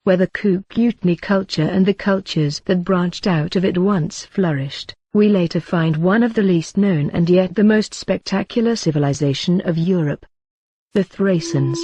where the Kukutni culture and the cultures that branched out of it once flourished, we later find one of the least known and yet the most spectacular civilization of Europe: the Thracians.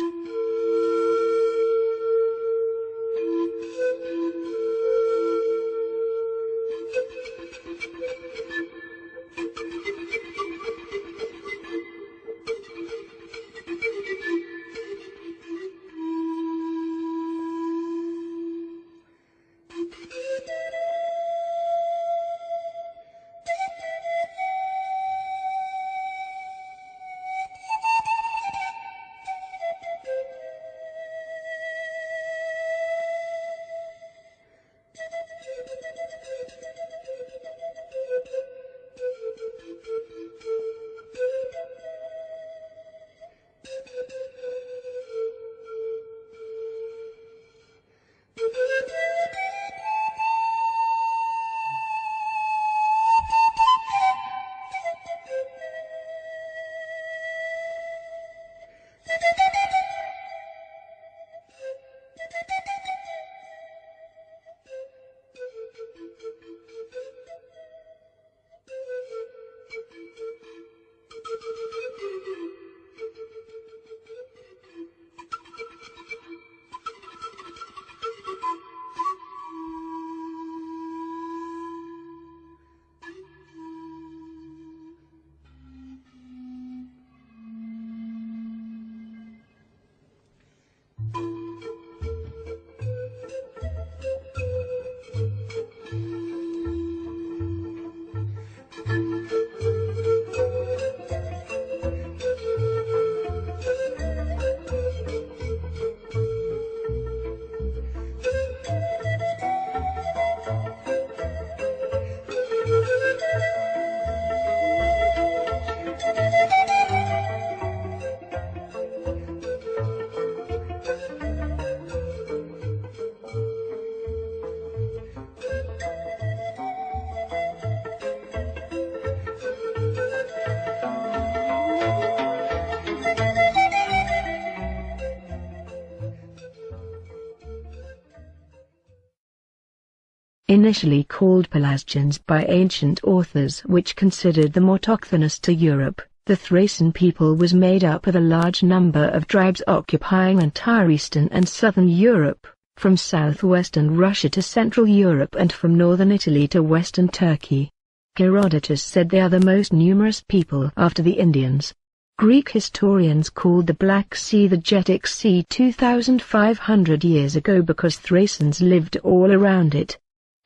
Initially called Pelasgians by ancient authors which considered them autochthonous to Europe, the Thracian people was made up of a large number of tribes occupying entire eastern and southern Europe, from southwestern Russia to central Europe and from northern Italy to western Turkey. Herodotus said they are the most numerous people after the Indians. Greek historians called the Black Sea the Getic Sea 2,500 years ago because Thracians lived all around it.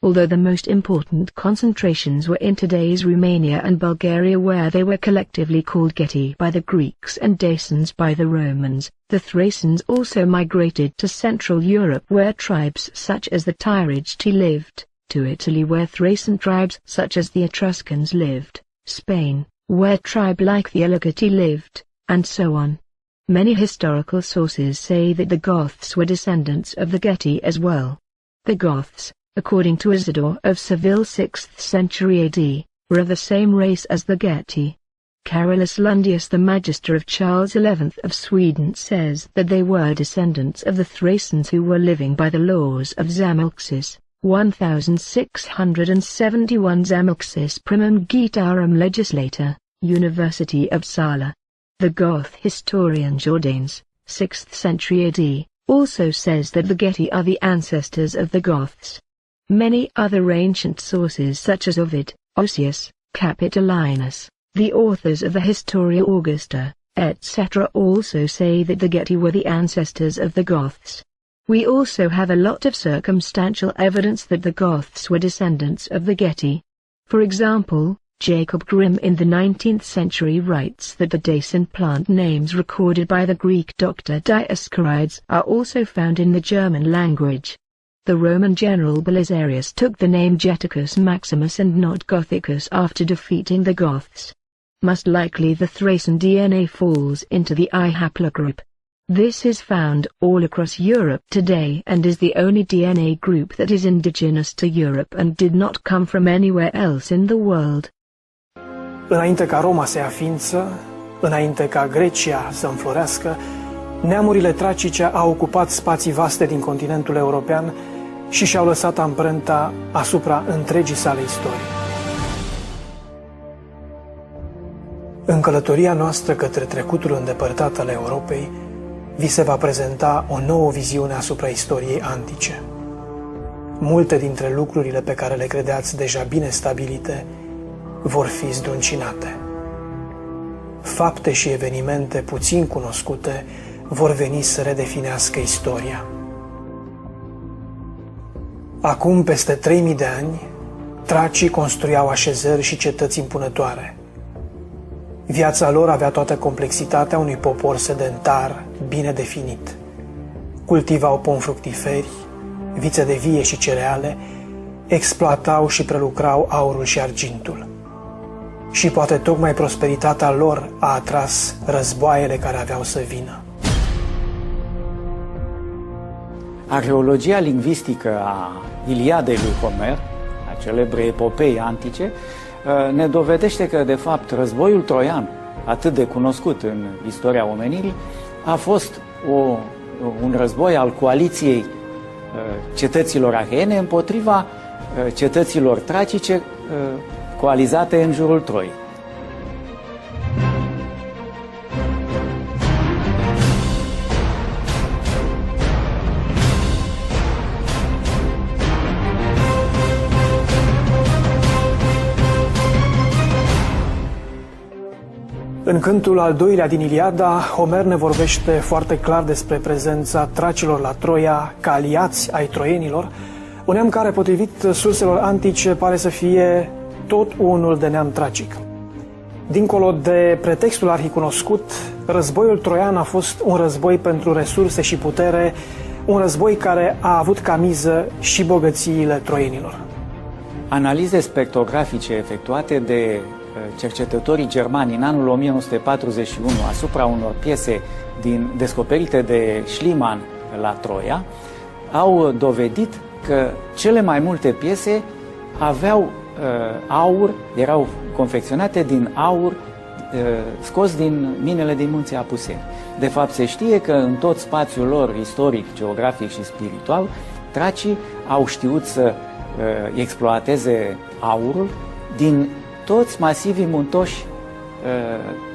Although the most important concentrations were in today's Romania and Bulgaria, where they were collectively called Geti by the Greeks and Dacians by the Romans, the Thracians also migrated to Central Europe where tribes such as the Tyrigi lived, to Italy where Thracian tribes such as the Etruscans lived, Spain, where tribe like the Eligeti lived, and so on. Many historical sources say that the Goths were descendants of the Geti as well. The Goths, according to Isidore of Seville 6th century AD, were of the same race as the Geti. Carolus Lundius, the Magister of Charles XI of Sweden, says that they were descendants of the Thracians who were living by the laws of Zamolxis, 1671 Zamolxis primum Gitarum legislator, University of Uppsala. The Goth historian Jordanes, 6th century AD, also says that the Geti are the ancestors of the Goths. Many other ancient sources such as Ovid, Osius, Capitolinus, the authors of the Historia Augusta, etc. also say that the Geti were the ancestors of the Goths. We also have a lot of circumstantial evidence that the Goths were descendants of the Geti. For example, Jacob Grimm in the 19th century writes that the Dacian plant names recorded by the Greek doctor Dioscorides are also found in the German language. The Roman general Belisarius took the name Geticus Maximus and not Gothicus after defeating the Goths. Most likely the Thracian DNA falls into the I haplogroup. This is found all across Europe today and is the only DNA group that is indigenous to Europe and did not come from anywhere else in the world. Înainte ca Roma să ia ființă, înainte ca Grecia să înflorească, Neamurile tracice au ocupat spații vaste din continentul european și și-au lăsat amprenta asupra întregii sale istorii. În călătoria noastră către trecutul îndepărtat al Europei, vi se va prezenta o nouă viziune asupra istoriei antice. Multe dintre lucrurile pe care le credeați deja bine stabilite vor fi zdruncinate. Fapte și evenimente puțin cunoscute vor veni să redefinească istoria. Acum, peste 3000 de ani, tracii construiau așezări și cetăți impunătoare. Viața lor avea toată complexitatea unui popor sedentar, bine definit. Cultivau pomi fructiferi, vițe de vie și cereale, exploatau și prelucrau aurul și argintul. Și poate tocmai prosperitatea lor a atras războaiele care aveau să vină. Arheologia lingvistică a Iliadei lui Homer, a celebrei epopei antice, ne dovedește că, de fapt, războiul troian, atât de cunoscut în istoria omenirii, a fost un război al coaliției cetăților aheene împotriva cetăților tracice coalizate în jurul Troiei. În cântul al doilea din Iliada, Homer ne vorbește foarte clar despre prezența tracilor la Troia ca aliați ai troienilor, un neam care, potrivit surselor antice, pare să fie tot unul de neam tracic. Dincolo de pretextul arhicunoscut, războiul troian a fost un război pentru resurse și putere, un război care a avut ca miză și bogățiile troienilor. Analize spectrografice efectuate de cercetătorii germani în anul 1941 asupra unor piese descoperite de Schliemann la Troia au dovedit că cele mai multe piese aveau aur, erau confecționate din aur scos din minele din munții Apuseni. De fapt, se știe că în tot spațiul lor istoric, geografic și spiritual, tracii au știut să exploateze aurul din toți masivii muntoși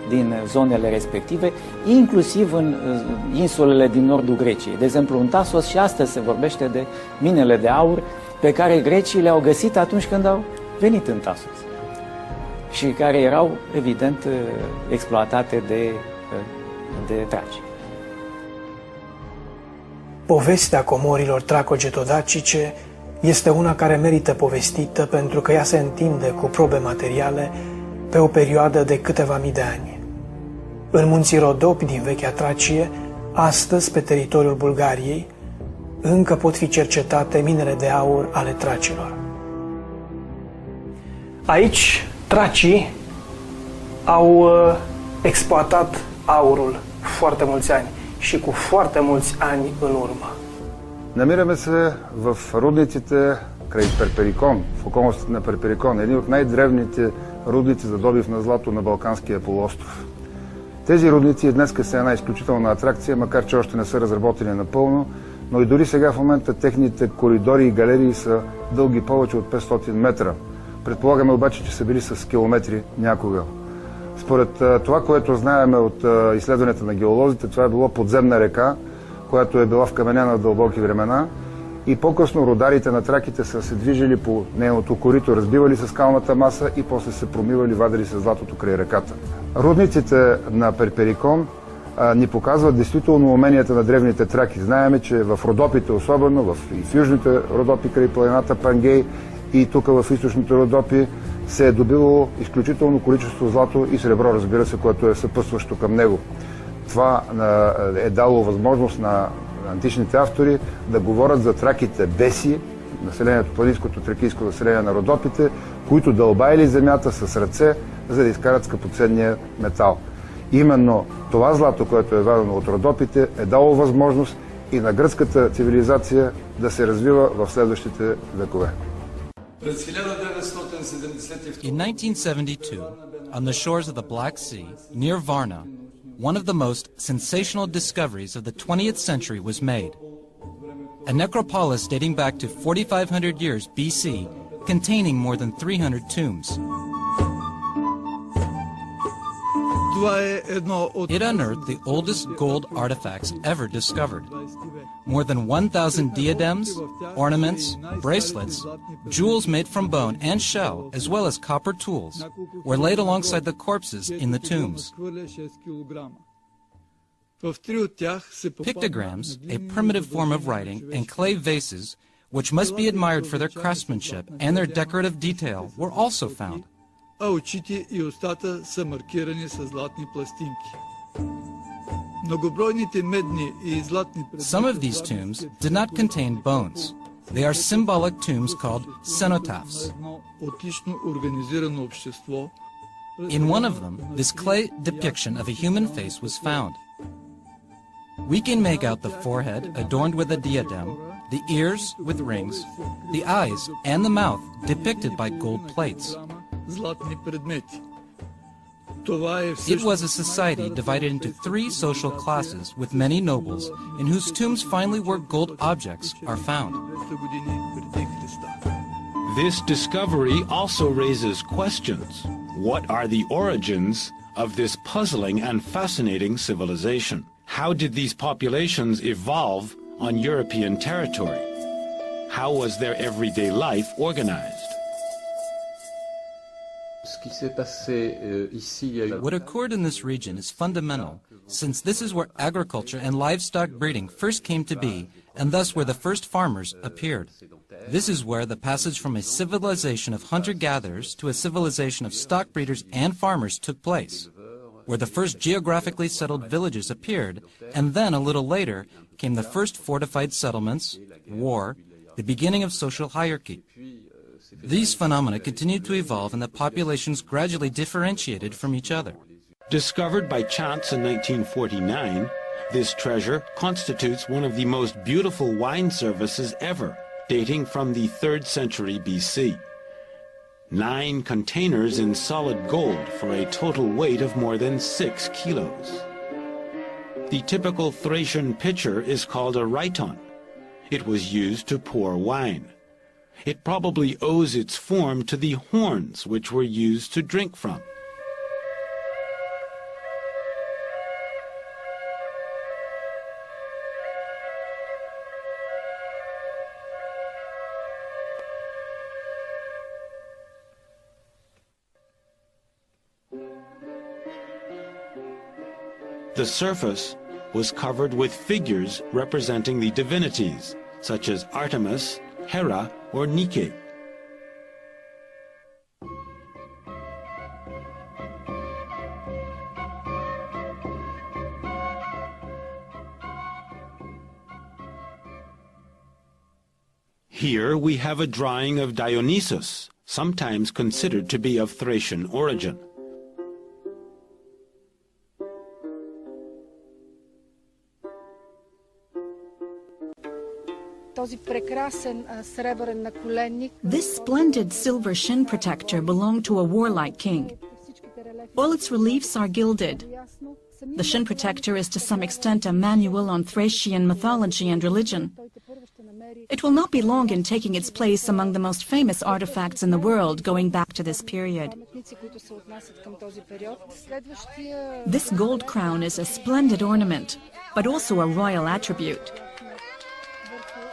din zonele respective, inclusiv în insulele din nordul Greciei. De exemplu, în Tasos și astăzi se vorbește de minele de aur pe care grecii le-au găsit atunci când au venit în Tasos și care erau, evident, exploatate de traci. Povestea comorilor traco-getodacice este una care merită povestită pentru că ea se întinde cu probe materiale pe o perioadă de câteva mii de ani. În munții Rodopi din vechea Tracie, astăzi pe teritoriul Bulgariei, încă pot fi cercetate minele de aur ale tracilor. Aici, tracii au exploatat aurul foarte mulți ani și cu foarte mulți ani în urmă. Намираме се в рудниците край Перперикон, в околностите на Перперикон, един от най-древните рудници за добив на злато на Балканския полуостров. Тези рудници днес са една изключителна атракция, макар че още не са разработени напълно, но и дори сега в момента техните коридори и галерии са дълги повече от 500 метра. Предполагаме обаче, че са били с километри някога. Според това, което знаем от изследванията на геолозите, това е било подземна река, която е била вкаменена в дълбоки времена, и по-късно родарите на траките са се движили по нейното корито, разбивали се скалната маса и после се промивали, вадили се златото край реката. Рудниците на Перперикон ни показват действително уменията на древните траки. Знаеме, че в Родопите особено, в южните Родопи край планината Пангей и тук в източните Родопи се е добило изключително количество злато и сребро, разбира се, което е съпътстващо към него. Това е дало възможност на античните автори да говорят за траките беси, населението, планинското тракийско население на Родопите, които дълбаели земята с ръце, за да изкарат скъпоценния метал. Именно това злато, което е вадено от Родопите, е дало възможност и на гръцката цивилизация да се развива в следващите векове. In 1972, on the shores of the Black Sea, near Varna, one of the most sensational discoveries of the 20th century was made. A necropolis dating back to 4,500 years BC, containing more than 300 tombs. It unearthed the oldest gold artifacts ever discovered. More than 1,000 diadems, ornaments, bracelets, jewels made from bone and shell, as well as copper tools, were laid alongside the corpses in the tombs. Pictograms, a primitive form of writing, and clay vases, which must be admired for their craftsmanship and their decorative detail, were also found. Очите и устата са маркирани с златни пластинки. Some of these tombs did not contain bones. They are symbolic tombs called cenotaphs. In one of them, this clay depiction of a human face was found. We can make out the forehead adorned with a diadem, the ears with rings, the eyes and the mouth depicted by gold plates. It was a society divided into 3 social classes with many nobles, in whose tombs finely worked gold objects are found. This discovery also raises questions. What are the origins of this puzzling and fascinating civilization? How did these populations evolve on European territory? How was their everyday life organized? What occurred in this region is fundamental, since this is where agriculture and livestock breeding first came to be, and thus where the first farmers appeared. This is where the passage from a civilization of hunter-gatherers to a civilization of stock breeders and farmers took place, where the first geographically settled villages appeared, and then a little later came the first fortified settlements, war, the beginning of social hierarchy. These phenomena continued to evolve and the populations gradually differentiated from each other. Discovered by chance in 1949, this treasure constitutes one of the most beautiful wine services ever, dating from the 3rd century BC. 9 containers in solid gold for a total weight of more than 6 kilos. The typical Thracian pitcher is called a rhyton. It was used to pour wine. It probably owes its form to the horns which were used to drink from. The surface was covered with figures representing the divinities, such as Artemis, Hera, or Nike. Here we have a drawing of Dionysus, sometimes considered to be of Thracian origin. This splendid silver shin protector belonged to a warlike king. All its reliefs are gilded. The shin protector is to some extent a manual on Thracian mythology and religion. It will not be long in taking its place among the most famous artifacts in the world going back to this period. This gold crown is a splendid ornament, but also a royal attribute.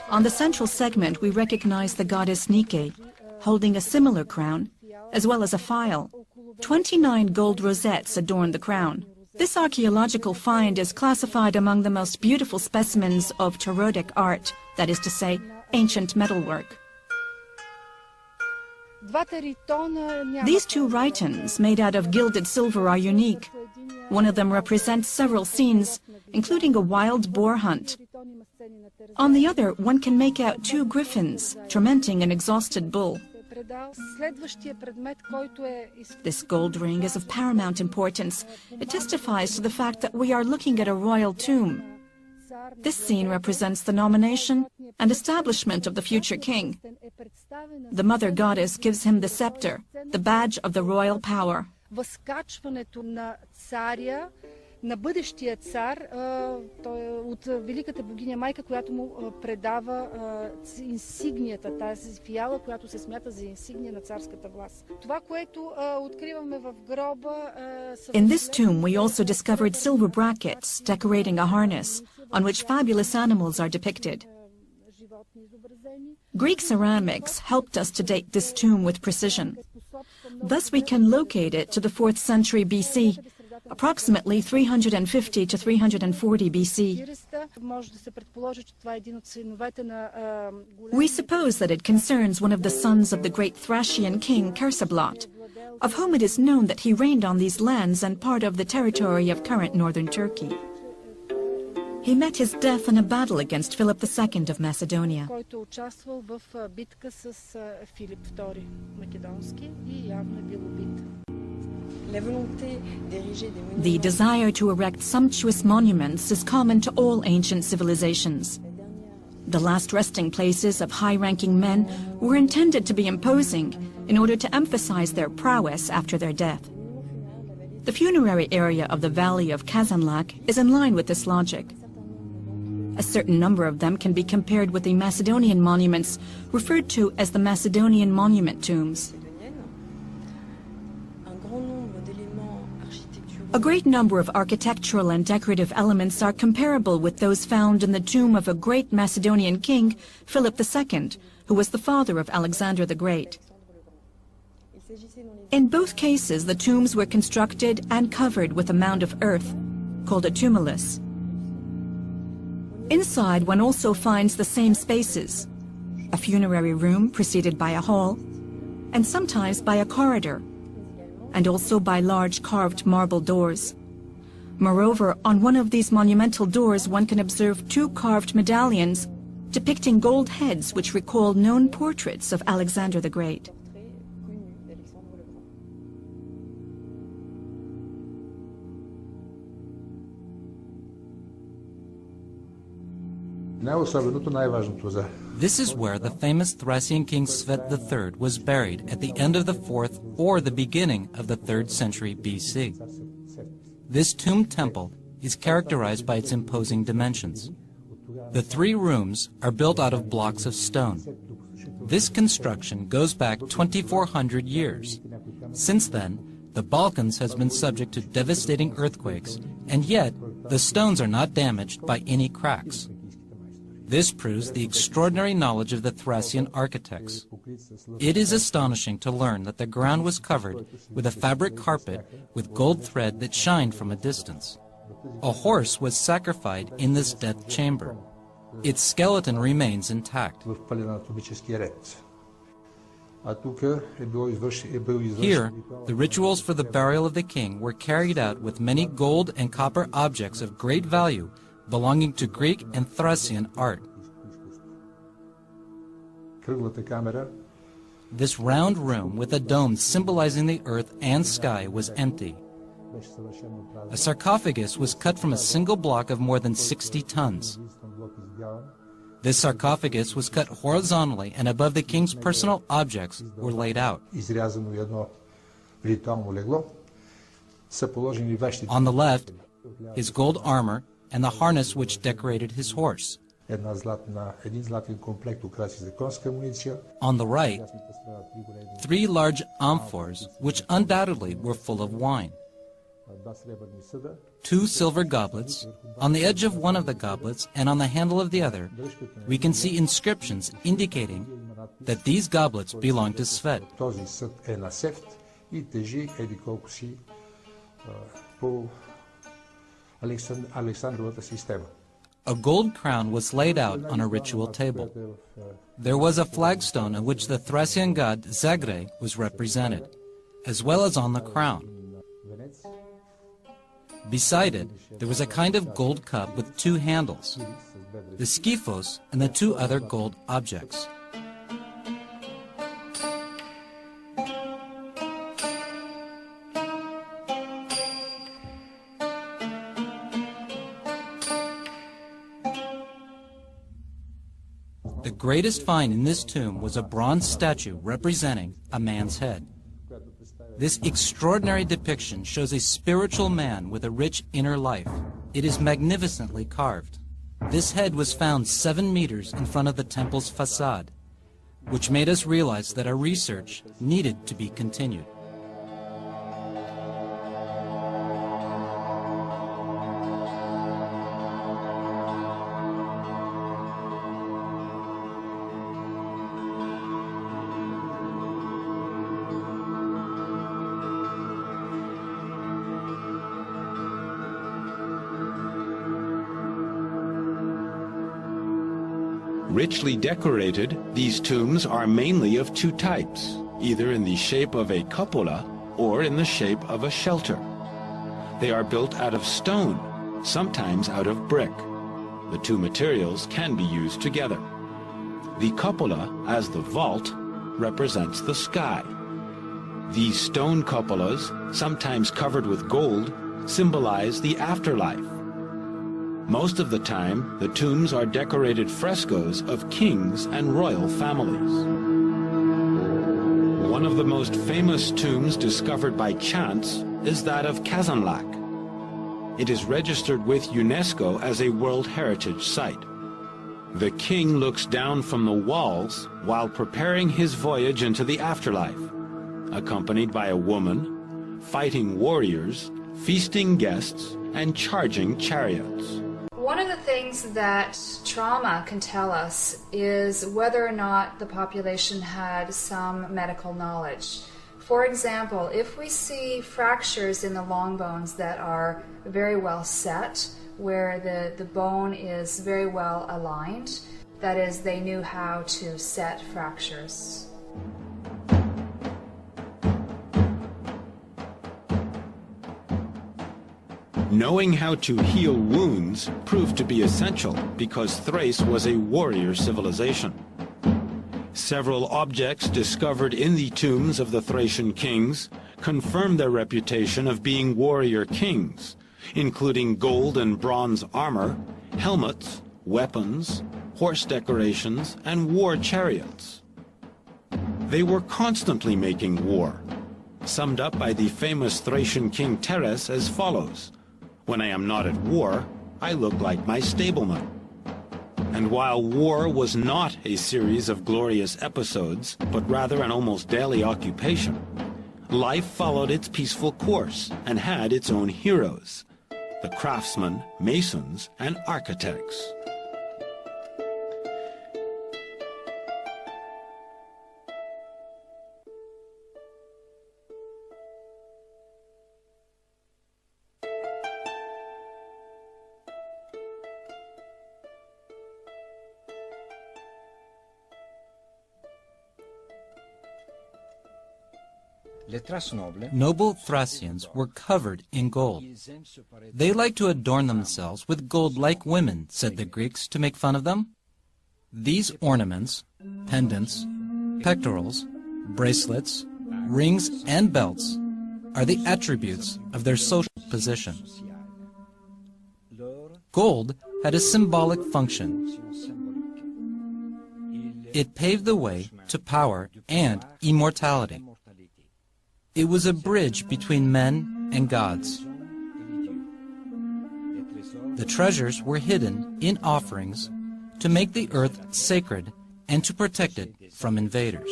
On the central segment, we recognize the goddess Nike, holding a similar crown, as well as a file. 29 gold rosettes adorn the crown. This archaeological find is classified among the most beautiful specimens of Tarotic art, that is to say, ancient metalwork. These 2 rhytons, made out of gilded silver, are unique. One of them represents several scenes, including a wild boar hunt. On the other, one can make out 2 griffins tormenting an exhausted bull. This gold ring is of paramount importance. It testifies to the fact that we are looking at a royal tomb. This scene represents the nomination and establishment of the future king. The mother goddess gives him the scepter, the badge of the royal power. на бъдещия цар, той е от великата богиня майка, която му предава инсигнията, тази фиала, която се смята за инсигния на царската власт. Това, което откриваме в гроба... In this tomb we also discovered silver brackets decorating a harness on which fabulous animals are depicted. Greek ceramics helped us to date this tomb with precision. Thus we can locate it to the 4th century BC, approximately 350 to 340 BC. We suppose that it concerns one of the sons of the great Thracian king Kersablot, of whom it is known that he reigned on these lands and part of the territory of current northern Turkey. He met his death in a battle against Philip II of Macedonia. The desire to erect sumptuous monuments is common to all ancient civilizations. The last resting places of high-ranking men were intended to be imposing in order to emphasize their prowess after their death. The funerary area of the valley of Kazanlak is in line with this logic. A certain number of them can be compared with the Macedonian monuments referred to as the Macedonian monument tombs. A great number of architectural and decorative elements are comparable with those found in the tomb of a great Macedonian king, Philip II, who was the father of Alexander the Great. In both cases, the tombs were constructed and covered with a mound of earth, called a tumulus. Inside, one also finds the same spaces, a funerary room preceded by a hall, and sometimes by a corridor, and also by large carved marble doors. Moreover, on one of these monumental doors one can observe 2 carved medallions depicting gold heads which recall known portraits of Alexander the Great. This is where the famous Thracian king Svet III was buried at the end of the 4th or the beginning of the 3rd century BC. This tomb temple is characterized by its imposing dimensions. The 3 rooms are built out of blocks of stone. This construction goes back 2,400 years. Since then, the Balkans has been subject to devastating earthquakes, and yet the stones are not damaged by any cracks. This proves the extraordinary knowledge of the Thracian architects. It is astonishing to learn that the ground was covered with a fabric carpet with gold thread that shined from a distance. A horse was sacrificed in this death chamber. Its skeleton remains intact. Here, the rituals for the burial of the king were carried out with many gold and copper objects of great value belonging to Greek and Thracian art. This round room with a dome symbolizing the earth and sky was empty. A sarcophagus was cut from a single block of more than 60 tons. This sarcophagus was cut horizontally, and above the king's personal objects were laid out. On the left, his gold armor and the harness which decorated his horse. On the right, 3 large amphors, which undoubtedly were full of wine. 2 silver goblets. On the edge of one of the goblets and on the handle of the other, we can see inscriptions indicating that these goblets belong to Svet. A gold crown was laid out on a ritual table. There was a flagstone on which the Thracian god Zagre was represented, as well as on the crown. Beside it, there was a kind of gold cup with 2 handles, the skyphos and the 2 other gold objects. The greatest find in this tomb was a bronze statue representing a man's head. This extraordinary depiction shows a spiritual man with a rich inner life. It is magnificently carved. This head was found 7 meters in front of the temple's facade, which made us realize that our research needed to be continued. Richly decorated, these tombs are mainly of 2 types, either in the shape of a cupola or in the shape of a shelter. They are built out of stone, sometimes out of brick. The 2 materials can be used together. The cupola, as the vault, represents the sky. These stone cupolas, sometimes covered with gold, symbolize the afterlife. Most of the time, the tombs are decorated frescoes of kings and royal families. One of the most famous tombs discovered by chance is that of Kazanlak. It is registered with UNESCO as a World Heritage Site. The king looks down from the walls while preparing his voyage into the afterlife, accompanied by a woman, fighting warriors, feasting guests, and charging chariots. One of the things that trauma can tell us is whether or not the population had some medical knowledge. For example, if we see fractures in the long bones that are very well set, where the bone is very well aligned, that is, they knew how to set fractures. Knowing how to heal wounds proved to be essential because Thrace was a warrior civilization. Several objects discovered in the tombs of the Thracian kings confirm their reputation of being warrior kings, including gold and bronze armor, helmets, weapons, horse decorations, and war chariots. They were constantly making war, summed up by the famous Thracian king Teres as follows: "When I am not at war, I look like my stableman." And while war was not a series of glorious episodes, but rather an almost daily occupation, life followed its peaceful course and had its own heroes, the craftsmen, masons, and architects. Noble Thracians were covered in gold. They liked to adorn themselves with gold like women, said the Greeks to make fun of them. These ornaments, pendants, pectorals, bracelets, rings, and belts are the attributes of their social position. Gold had a symbolic function. It paved the way to power and immortality. It was a bridge between men and gods. The treasures were hidden in offerings to make the earth sacred and to protect it from invaders.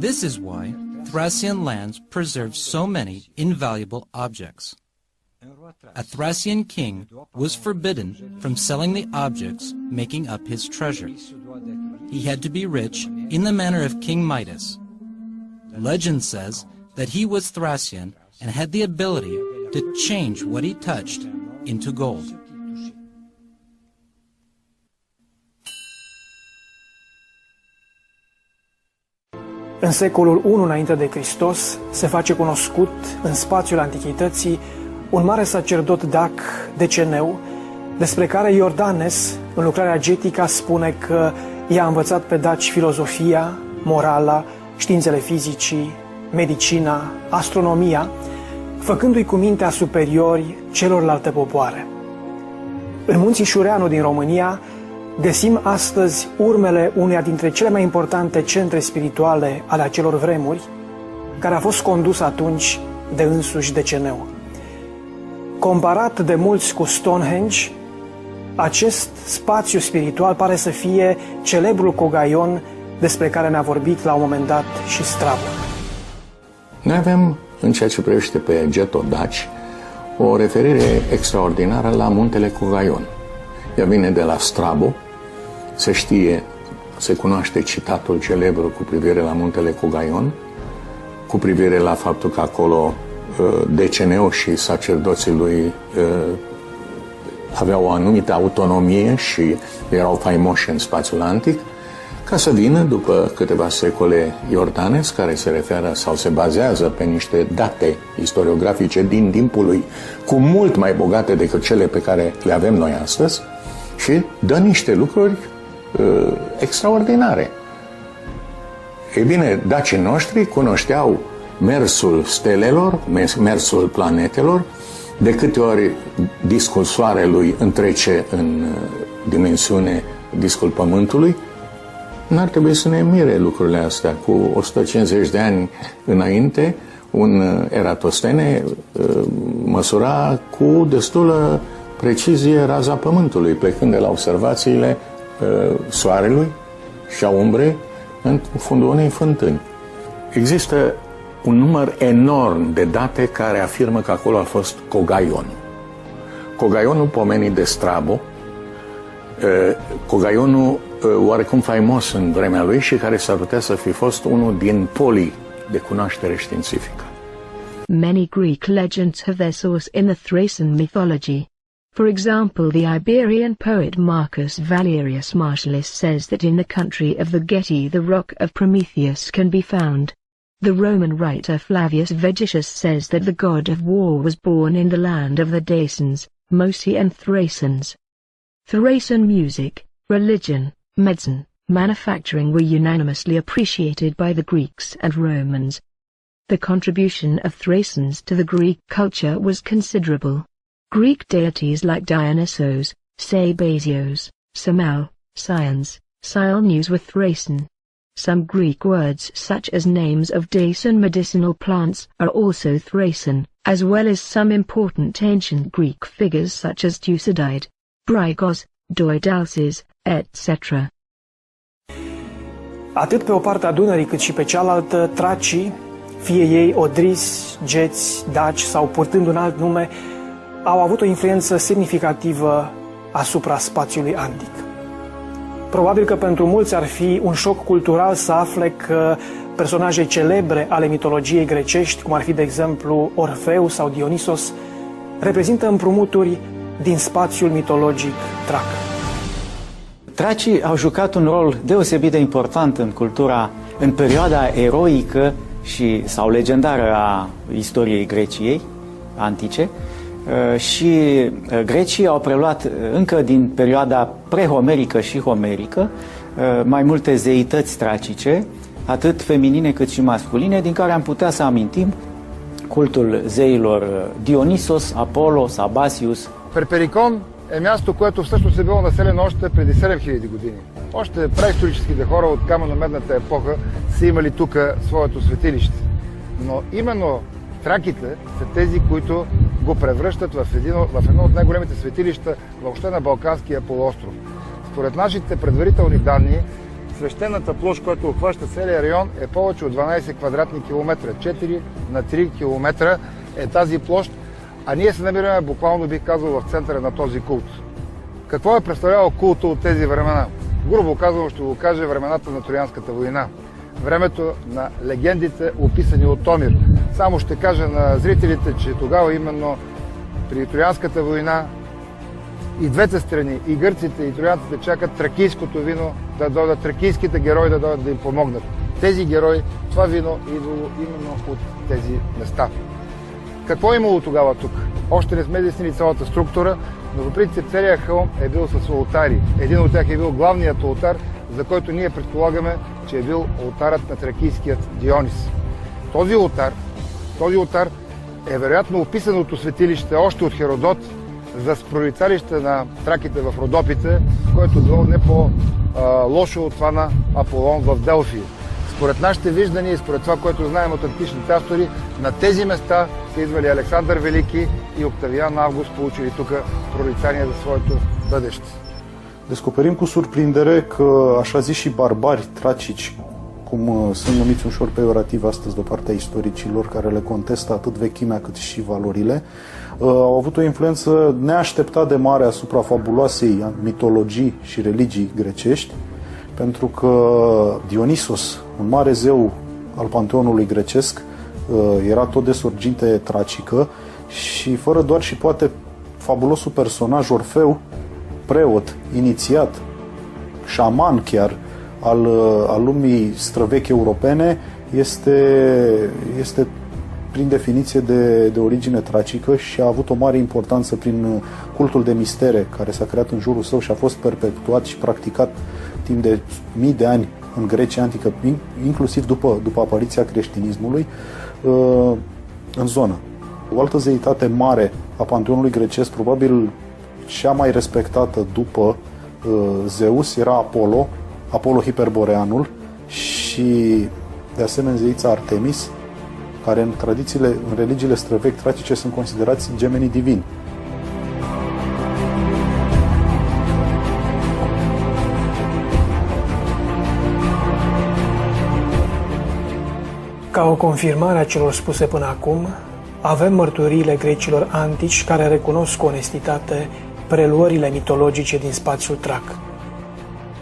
This is why Thracian lands preserve so many invaluable objects. A Thracian king was forbidden from selling the objects making up his treasure. He had to be rich in the manner of King Midas. Legend says that he was Thracian and had the ability to change what he touched into gold. În secolul I înainte de Hristos se face cunoscut în spațiul antichității un mare sacerdot dac, Deceneu, despre care Iordanes, în lucrarea Getica, spune că i-a învățat pe daci filozofia, morala, științele fizicii, medicina, astronomia, făcându-i cu mintea superiori celorlalte popoare. În munții Șureanu din România găsim astăzi urmele uneia dintre cele mai importante centre spirituale ale acelor vremuri, care a fost condus atunci de însuși Deceneu. Comparat de mulți cu Stonehenge, acest spațiu spiritual pare să fie celebrul cogaion despre care ne-a vorbit la un moment dat și Strabo. Noi avem, în ceea ce privește pe getodaci, o referire extraordinară la muntele Cogaion. Ea vine de la Strabo, se știe, se cunoaște citatul celebru cu privire la muntele Cogaion, cu privire la faptul că acolo Deceneu și sacerdoții lui aveau o anumită autonomie și erau faimoși în spațiul antic, ca să vină după câteva secole iordanes, care se referă sau se bazează pe niște date istoriografice din timpul lui, cu mult mai bogate decât cele pe care le avem noi astăzi, și dă niște lucruri extraordinare. Ei bine, dacii noștri cunoșteau mersul stelelor, mersul planetelor, de câte ori discul Soarelui întrece în dimensiune discul Pământului. N-ar trebui să ne mire lucrurile astea. Cu 150 de ani înainte, un Eratostene măsura cu destulă precizie raza Pământului, plecând de la observațiile Soarelui și a umbrei în fundul unei fântâni. Există un număr enorm de date care afirmă că acolo a fost Cogaionul. Cogaionul pomenit de Strabo, Cogaionul oarecum faimos în vremea lui și care s-ar putea să fi fost unul din polii de cunoaștere științifică. Many Greek legends have their source in the Thracian mythology. For example, the Iberian poet Marcus Valerius Martialis says that in the country of the Getae the rock of Prometheus can be found. The Roman writer Flavius Vegetius says that the god of war was born in the land of the Dacians, Mosi and Thracians. Thracian music, religion, medicine, manufacturing were unanimously appreciated by the Greeks and Romans. The contribution of Thracians to the Greek culture was considerable. Greek deities like Dionysos, Sabazios, Semel, Scions, Silneus were Thracian. Some Greek words such as names of Dacian medicinal plants are also Thracian, as well as some important ancient Greek figures such as Thucydide, Brygos, Doidalces, etc. Atât pe o parte a Dunării cât și pe cealaltă, tracii, fie ei odrisi, geți, daci sau purtând un alt nume, au avut o influență semnificativă asupra spațiului antic. Probabil că pentru mulți ar fi un șoc cultural să afle că personaje celebre ale mitologiei grecești, cum ar fi de exemplu Orfeu sau Dionisos, reprezintă împrumuturi din spațiul mitologic trac. Tracii au jucat un rol deosebit de important în cultura, în perioada eroică sau legendară a istoriei Greciei antice, și grecii au preluat încă din perioada prehomerică și homerică mai multe zeități tracice, atât feminine cât și masculine, din care am putea să amintim cultul zeilor Dionisos, Apollo, Sabasius. Перперикон е място, което всъщност е било населено още преди 7000 години. Още преисторическите хора от камено-медната епоха са имали тук своето светилище. Но именно траките са тези, които го превръщат в едно от най-големите светилища въобще на Балканския полуостров. Според нашите предварителни данни, свещената площ, която обхваща целия район, е повече от 12 квадратни километра. 4 на 3 километра е тази площ, а ние се намираме буквално, бих казал, в центъра на този култ. Какво е представлявал култа от тези времена? Грубо казано ще го кажа, времената на Троянската война. Времето на легендите, описани от Томир. Само ще кажа на зрителите, че тогава именно при Троянската война и двете страни, и гърците, и троянците чакат тракийското вино да дойдат, тракийските герои да дойдат да им помогнат. Тези герои, това вино идвало именно от тези места. Какво е имало тогава тук? Още не сме изяснили цялата структура, но по принцип целият хълм е бил с олтари. Един от тях е бил главният олтар, за който ние предполагаме, че е бил олтарът на тракийският Дионис. Този олтар е вероятно описаното светилище още от Херодот за прорицалище на траките в Родопите, което било не по-лошо от това на Аполон в Делфи. Според нашите виждания и според това, което знаем от античните автори, на тези места са идвали Александър Велики и Октавиан Август, получили тук прорицание за своето бъдеще. Descoperim cu surprindere că așa ziși barbari tracici, cum sunt numiți ușor peiorativ astăzi de partea istoricilor, care le contestă atât vechimea cât și valorile, au avut o influență neașteptat de mare asupra fabuloasei mitologii și religii grecești, pentru că Dionisos, un mare zeu al panteonului grecesc, era tot de sorginte tracică și fără doar și poate fabulosul personaj Orfeu, preot, inițiat, șaman chiar, al lumii străvechi europene, este prin definiție de origine tracică și a avut o mare importanță prin cultul de mistere care s-a creat în jurul său și a fost perpetuat și practicat timp de mii de ani în Grecia antică, inclusiv după apariția creștinismului în zonă. O altă zeitate mare a panteonului grecesc, probabil cea mai respectată după Zeus, era Apollo Hiperboreanul și de asemenea zeița Artemis, care în religiile străvechi tracice sunt considerați gemenii divini. Ca o confirmare a celor spuse până acum, avem mărturiile grecilor antici care recunosc cu onestitate preluările mitologice din spațiul trac.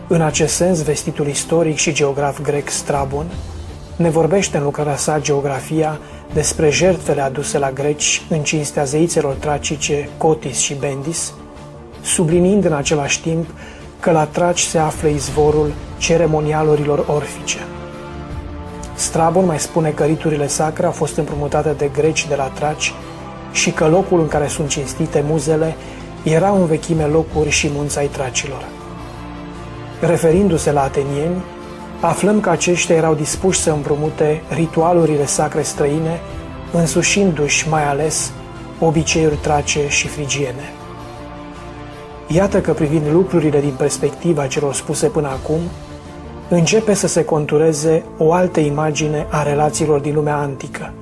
În acest sens, vestitul istoric și geograf grec Strabon ne vorbește în lucrarea sa Geografia despre jertfele aduse la greci în cinstea zeițelor tracice Cotis și Bendis, subliniind în același timp că la Traci se află izvorul ceremonialurilor orfice. Strabon mai spune că riturile sacre au fost împrumutate de greci de la Traci și că locul în care sunt cinstite muzele erau în vechime locuri și munți ai tracilor. Referindu-se la atenieni, aflăm că aceștia erau dispuși să împrumute ritualurile sacre străine, însușindu-și mai ales obiceiuri trace și frigiene. Iată că privind lucrurile din perspectiva celor spuse până acum, începe să se contureze o altă imagine a relațiilor din lumea antică,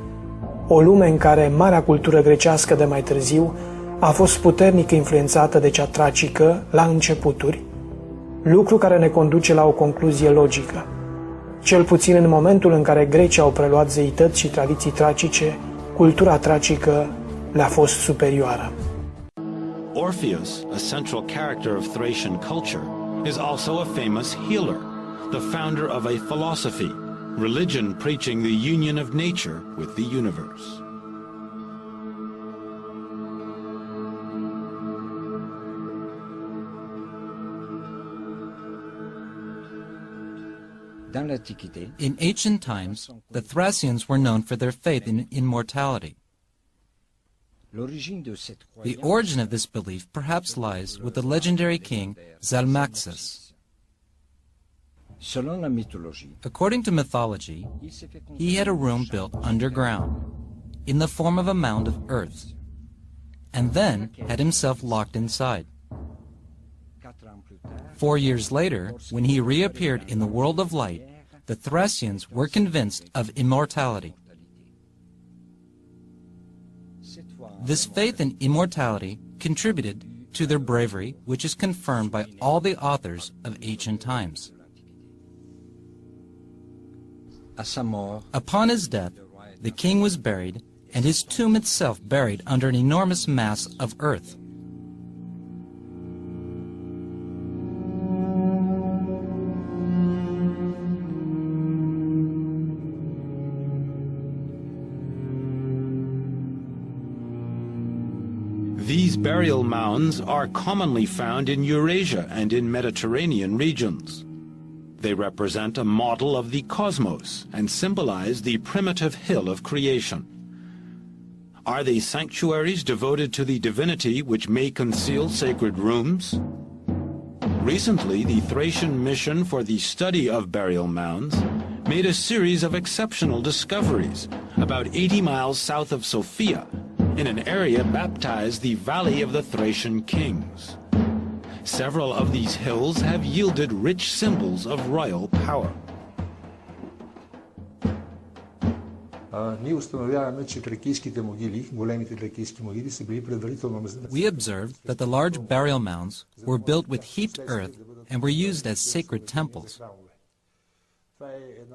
o lume în care marea cultură grecească de mai târziu a fost puternic influențată de cea tracică la începuturi, lucru care ne conduce la o concluzie logică. Cel puțin în momentul în care grecii au preluat zeități și tradiții tracice, cultura tracică le-a fost superioară. Orpheus, a central character of Thracian culture, is also a famous healer, the founder of a philosophy, religion preaching the union of nature with the universe. In ancient times, the Thracians were known for their faith in immortality. The origin of this belief perhaps lies with the legendary king Zalmaxis. According to mythology, he had a room built underground, in the form of a mound of earth, and then had himself locked inside. 4 years later, when he reappeared in the world of light, the Thracians were convinced of immortality. This faith in immortality contributed to their bravery, which is confirmed by all the authors of ancient times. Upon his death, the king was buried, and his tomb itself buried under an enormous mass of earth. These burial mounds are commonly found in Eurasia and in Mediterranean regions. They represent a model of the cosmos and symbolize the primitive hill of creation. Are they sanctuaries devoted to the divinity which may conceal sacred rooms? Recently, the Thracian Mission for the Study of Burial Mounds made a series of exceptional discoveries about 80 miles south of Sofia, in an area baptized the Valley of the Thracian Kings. Several of these hills have yielded rich symbols of royal power. ние установяваме, че тракийските могили, големите тракийски могили, са били предварително... We observed that the large burial mounds were built with heaped earth and were used as sacred temples.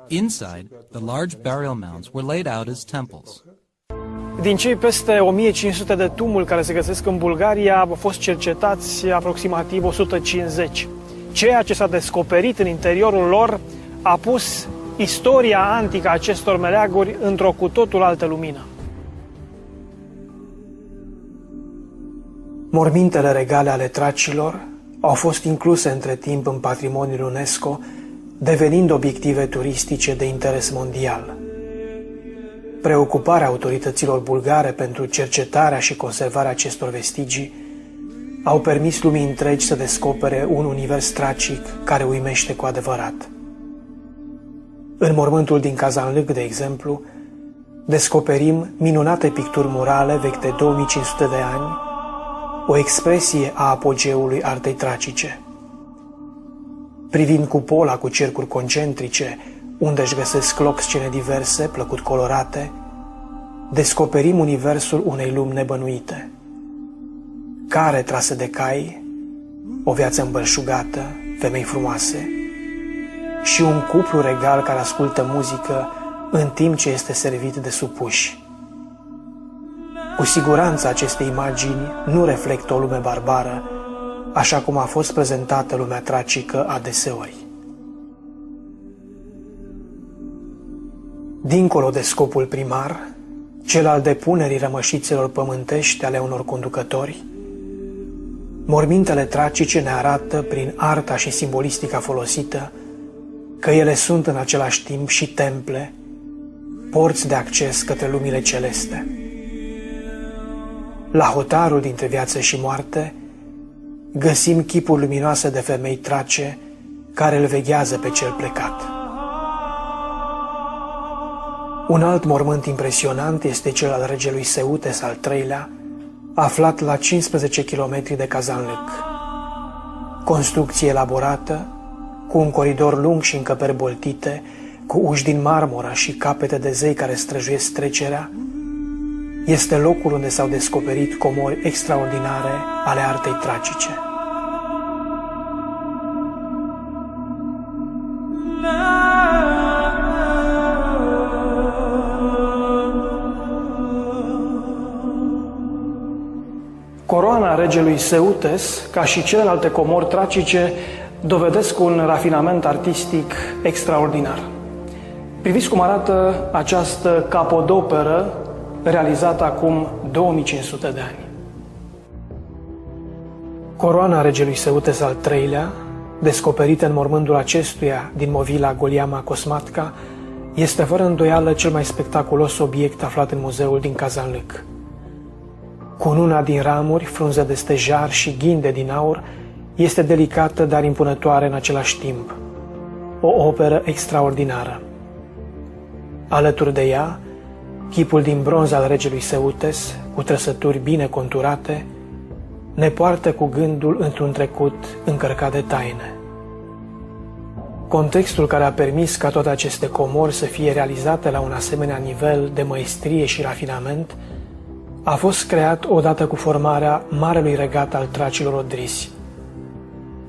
Inside, the large burial mounds were laid out as temples. Din cei peste 1500 de tumuli care se găsesc în Bulgaria, au fost cercetați aproximativ 150. Ceea ce s-a descoperit în interiorul lor a pus istoria antică a acestor meleaguri într-o cu totul altă lumină. Mormintele regale ale tracilor au fost incluse între timp în patrimoniul UNESCO, devenind obiective turistice de interes mondial. Preocuparea autorităților bulgare pentru cercetarea și conservarea acestor vestigii au permis lumii întregi să descopere un univers tracic care uimește cu adevărat. În mormântul din Kazanlâk, de exemplu, descoperim minunate picturi murale vechi de 2500 de ani, o expresie a apogeului artei tracice. Privind cupola cu cercuri concentrice, unde își găsesc loc scene diverse, plăcut colorate, descoperim universul unei lumi nebănuite. Care trase de cai, o viață îmbălșugată, femei frumoase și un cuplu regal care ascultă muzică în timp ce este servit de supuși. Cu siguranță aceste imagini nu reflectă o lume barbară, așa cum a fost prezentată lumea tracică adeseori. Dincolo de scopul primar, cel al depunerii rămășițelor pământești ale unor conducători, mormintele tracice ne arată prin arta și simbolistica folosită că ele sunt în același timp și temple, porți de acces către lumile celeste. La hotarul dintre viață și moarte, găsim chipuri luminoase de femei trace care îl veghează pe cel plecat. Un alt mormânt impresionant este cel al regelui Seutes al III-lea, aflat la 15 km de Kazanlâk. Construcție elaborată, cu un coridor lung și încăperi boltite, cu uși din marmură și capete de zei care străjuiesc trecerea, este locul unde s-au descoperit comori extraordinare ale artei tracice. Coroana regelui Seutes, ca și celelalte comori tracice, dovedesc un rafinament artistic extraordinar. Priviți cum arată această capodoperă realizată acum 2500 de ani. Coroana regelui Seutes al III-lea, descoperită în mormântul acestuia din Movila Goliama Cosmatca, este fără îndoială cel mai spectaculos obiect aflat în muzeul din Kazanlâk. Cununa din ramuri, frunze de stejar și ghinde din aur este delicată, dar impunătoare în același timp. O operă extraordinară. Alături de ea, chipul din bronz al regelui Seutes, cu trăsături bine conturate, ne poartă cu gândul într-un trecut încărcat de taine. Contextul care a permis ca toate aceste comori să fie realizate la un asemenea nivel de măestrie și rafinament a fost creat odată cu formarea Marelui Regat al Tracilor Odrisi.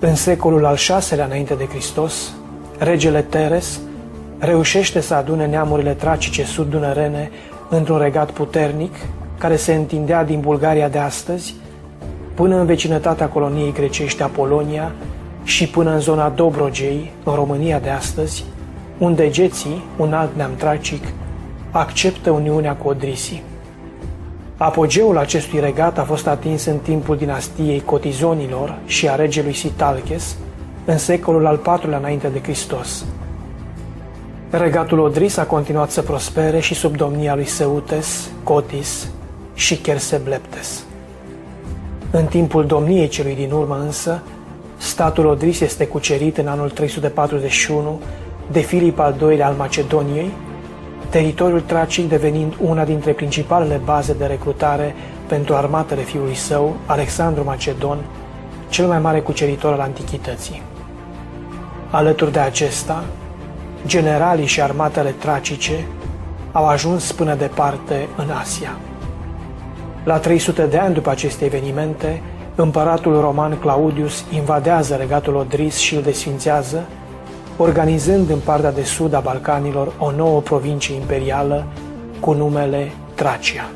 În secolul al VI-lea înainte de Hristos, regele Teres reușește să adune neamurile tracice sud-dunărene într-un regat puternic care se întindea din Bulgaria de astăzi până în vecinătatea coloniei grecești Apolonia și până în zona Dobrogei, în România de astăzi, unde geții, un alt neam tracic, acceptă uniunea cu odrisii. Apogeul acestui regat a fost atins în timpul dinastiei Cotizonilor și a regelui Sitalches, în secolul al IV-lea înainte de Hristos. Regatul Odris a continuat să prospere și sub domnia lui Seutes, Cotis și Chersebleptes. În timpul domniei celui din urmă însă, statul Odris este cucerit în anul 341 de Filip al II-lea al Macedoniei, teritoriul tracic devenind una dintre principalele baze de recrutare pentru armatele fiului său, Alexandru Macedon, cel mai mare cuceritor al antichității. Alături de acesta, generalii și armatele tracice au ajuns până departe în Asia. La 300 de ani după aceste evenimente, împăratul roman Claudius invadează regatul Odris și îl desfințează, organizând în partea de sud a Balcanilor o nouă provincie imperială cu numele Tracia.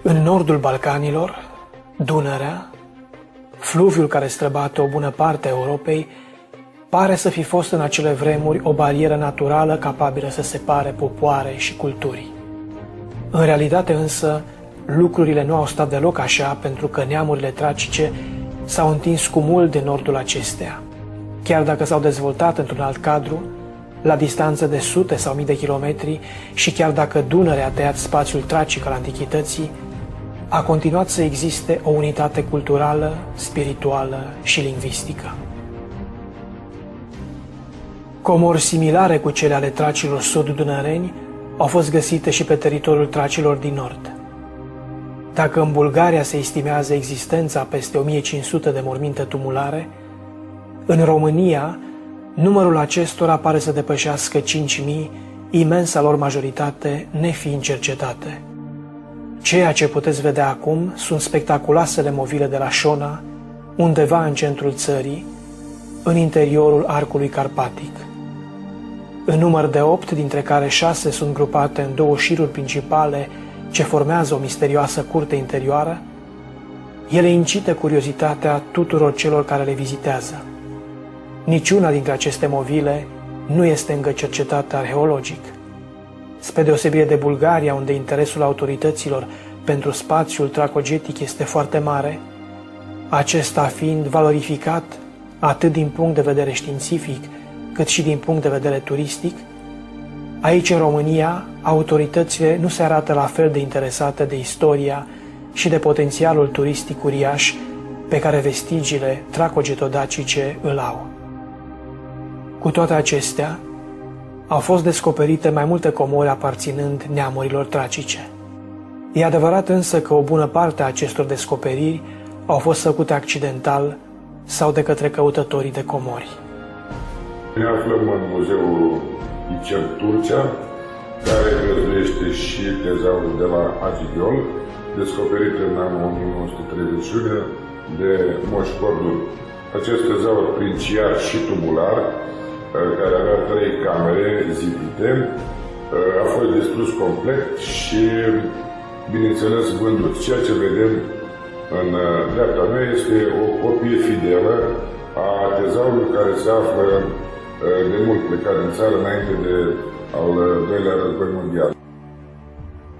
În nordul Balcanilor, Dunărea, fluviul care străbate o bună parte a Europei, pare să fi fost în acele vremuri o barieră naturală capabilă să separe popoare și culturi. În realitate însă, lucrurile nu au stat deloc așa, pentru că neamurile tracice s-au întins cu mult de nordul acesteia. Chiar dacă s-au dezvoltat într-un alt cadru, la distanță de sute sau mii de kilometri, și chiar dacă Dunărea a tăiat spațiul tracic al antichității, a continuat să existe o unitate culturală, spirituală și lingvistică. Comori similare cu cele ale tracilor sud-dunăreni au fost găsite și pe teritoriul tracilor din nord. Dacă în Bulgaria se estimează existența peste 1500 de morminte tumulare, în România numărul acestora pare să depășească 5000, imensa lor majoritate nefiind cercetate. Ceea ce puteți vedea acum sunt spectaculoasele movile de la Șona, undeva în centrul țării, în interiorul arcului carpatic. În număr de 8, dintre care 6 sunt grupate în 2 șiruri principale ce formează o misterioasă curte interioară, ele incită curiozitatea tuturor celor care le vizitează. Niciuna dintre aceste movile nu este încă cercetată arheologic. Spre deosebire de Bulgaria, unde interesul autorităților pentru spațiul tracogetic este foarte mare, acesta fiind valorificat atât din punct de vedere științific, cât și din punct de vedere turistic, aici în România, autoritățile nu se arată la fel de interesate de istoria și de potențialul turistic uriaș pe care vestigiile tracogetodacice îl au. Cu toate acestea, au fost descoperite mai multe comori aparținând neamurilor tracice. E adevărat însă că o bună parte a acestor descoperiri au fost făcute accidental sau de către căutătorii de comori. Ne aflăm în muzeul Turcia, care găzduiește și tezaurul de la Agigiol, descoperit în anul 1931 de Moș Cordun. Acest tezaur princiar și tumular, care avea 3 camere zidite, a fost distrus complet și, bineînțeles, vândut. Ceea ce vedem în dreapta mea este o copie fidelă a tezaurului care se află de mult plecat din țară înainte de al doilea război mondial.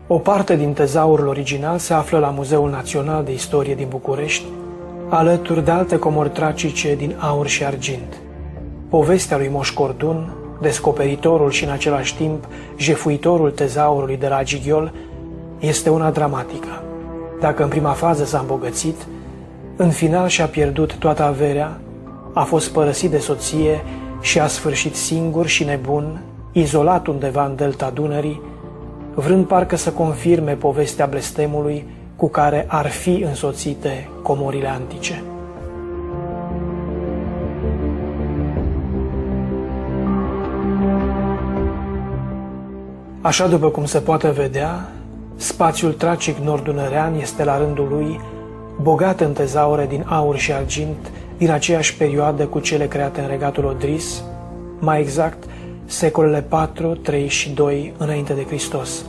O parte din tezaurul original se află la Muzeul Național de Istorie din București, alături de alte comori tracice din aur și argint. Povestea lui Moș Cordun, descoperitorul și în același timp jefuitorul tezaurului de la Agigiol, este una dramatică. Dacă în prima fază s-a îmbogățit, în final și-a pierdut toată averea, a fost părăsit de soție și a sfârșit singur și nebun, izolat undeva în delta Dunării, vrând parcă să confirme povestea blestemului cu care ar fi însoțite comorile antice. Așa după cum se poate vedea, spațiul tracic nord-dunărean este la rândul lui bogat în tezaure din aur și argint din aceeași perioadă cu cele create în regatul Odris, mai exact secolele 4, 3 și 2 înainte de Hristos.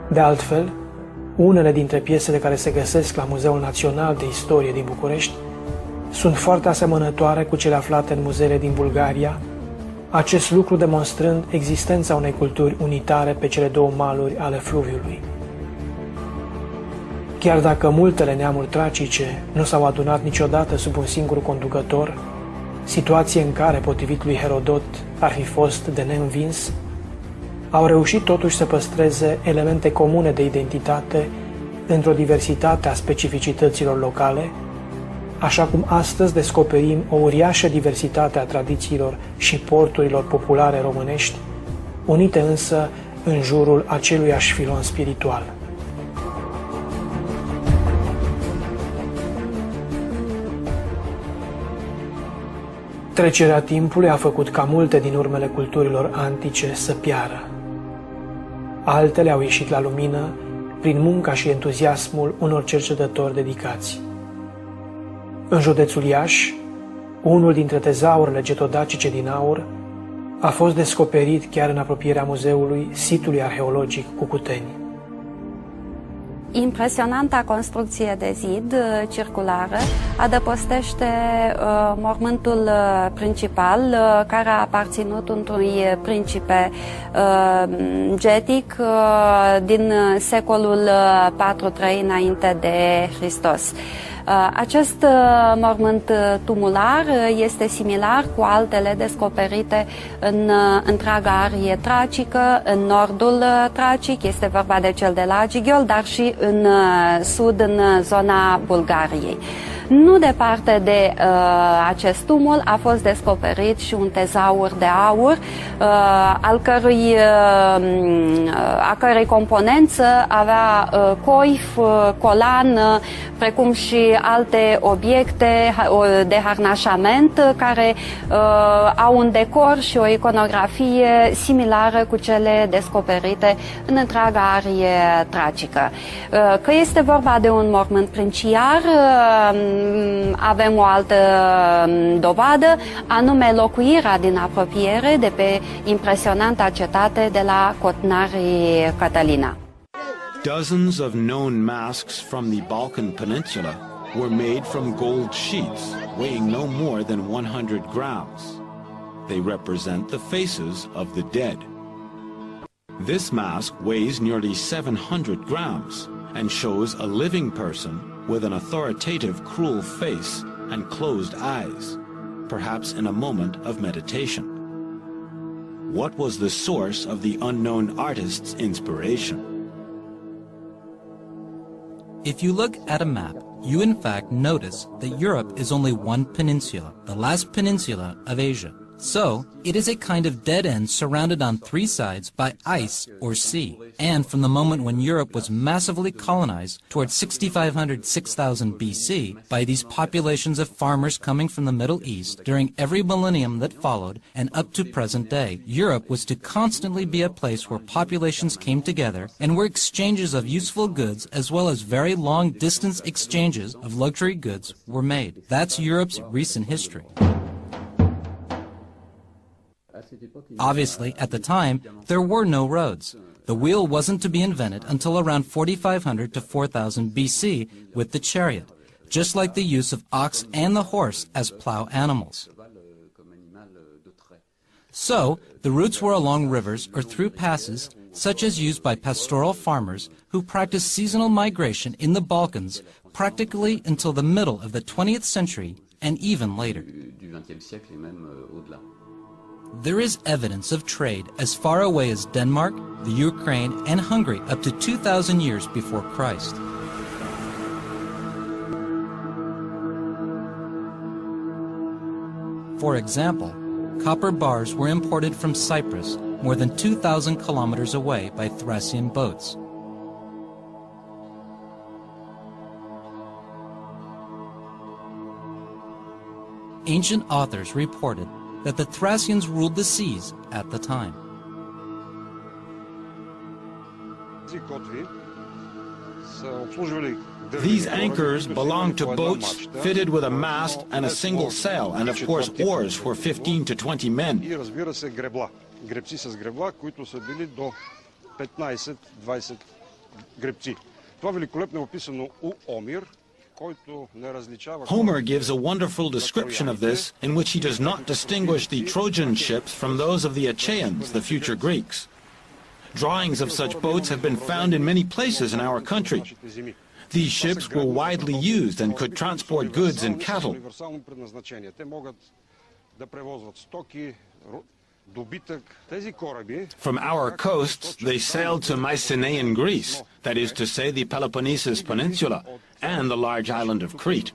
De altfel, unele dintre piesele care se găsesc la Muzeul Național de Istorie din București sunt foarte asemănătoare cu cele aflate în muzeele din Bulgaria, acest lucru demonstrând existența unei culturi unitare pe cele 2 maluri ale fluviului. Chiar dacă multele neamuri tracice nu s-au adunat niciodată sub un singur conducător, situație în care, potrivit lui Herodot, ar fi fost de neînvins, au reușit totuși să păstreze elemente comune de identitate într-o diversitate a specificităților locale, așa cum astăzi descoperim o uriașă diversitate a tradițiilor și porturilor populare românești, unite însă în jurul aceluiași filon spiritual. Trecerea timpului a făcut ca multe din urmele culturilor antice să piară. Altele au ieșit la lumină prin munca și entuziasmul unor cercetători dedicați. În județul Iași, unul dintre tezaurele getodacice din aur a fost descoperit chiar în apropierea muzeului sitului arheologic Cucuteni. Impresionanta construcție de zid circulară adăpostește mormântul principal care a aparținut unui principe getic din secolul 4-3 înainte de Hristos. Acest mormânt tumular este similar cu altele descoperite în întreaga arie tracică, în nordul tracic, este vorba de cel de la Agigiol, dar și în sud, în zona Bulgariei. Nu departe de acest tumul a fost descoperit și un tezaur de aur, a cărei componență avea coif, colan, precum și alte obiecte de harnașament care au un decor și o iconografie similară cu cele descoperite în întreaga arie tracică. Că este vorba de un mormânt princiar, avem o altă dovadă, anume locuirea din apropiere de pe impresionanta cetate de la Cotnari Catalina. Dozens of known masks from the Balkan Peninsula were made from gold sheets weighing no more than 100 grams. They represent the faces of the dead. This mask weighs nearly 700 grams and shows a living person with an authoritative, cruel face and closed eyes, perhaps in a moment of meditation. What was the source of the unknown artist's inspiration? If you look at a map, you in fact notice that Europe is only one peninsula, the last peninsula of Asia. So, it is a kind of dead end surrounded on three sides by ice or sea. And from the moment when Europe was massively colonized towards 6500-6000 BC by these populations of farmers coming from the Middle East during every millennium that followed and up to present day, Europe was to constantly be a place where populations came together and where exchanges of useful goods as well as very long distance exchanges of luxury goods were made. That's Europe's recent history. Obviously, at the time, there were no roads. The wheel wasn't to be invented until around 4500 to 4000 BC with the chariot, just like the use of ox and the horse as plow animals. So, the routes were along rivers or through passes, such as used by pastoral farmers who practiced seasonal migration in the Balkans practically until the middle of the 20th century and even later. There is evidence of trade as far away as Denmark, the Ukraine, and Hungary up to 2,000 years before Christ. For example, copper bars were imported from Cyprus more than 2,000 kilometers away by Thracian boats. Ancient authors reported that the Thracians ruled the seas at the time. These anchors belonged to boats fitted with a mast and a single sail, and of course oars for 15 to 20 men. Homer gives a wonderful description of this, in which he does not distinguish the Trojan ships from those of the Achaeans, the future Greeks. Drawings of such boats have been found in many places in our country. These ships were widely used and could transport goods and cattle. From our coasts, they sailed to Mycenaean Greece, that is to say the Peloponnesus Peninsula, and the large island of Crete.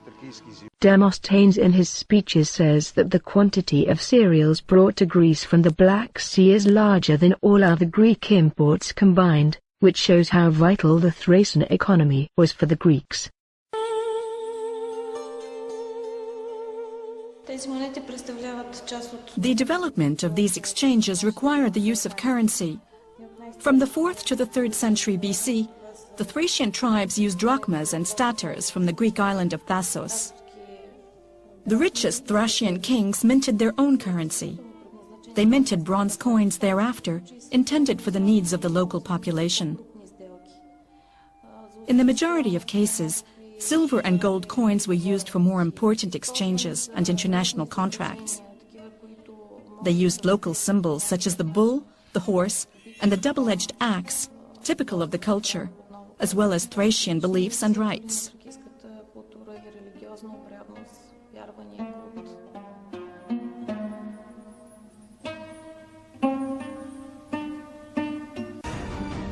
Demosthenes in his speeches says that the quantity of cereals brought to Greece from the Black Sea is larger than all other Greek imports combined, which shows how vital the Thracian economy was for the Greeks. The development of these exchanges required the use of currency. From the 4th to the 3rd century BC, the Thracian tribes used drachmas and staters from the Greek island of Thasos. The richest Thracian kings minted their own currency. They minted bronze coins thereafter, intended for the needs of the local population. In the majority of cases, silver and gold coins were used for more important exchanges and international contracts. They used local symbols such as the bull, the horse, and the double-edged axe, typical of the culture, as well as Thracian beliefs and rites.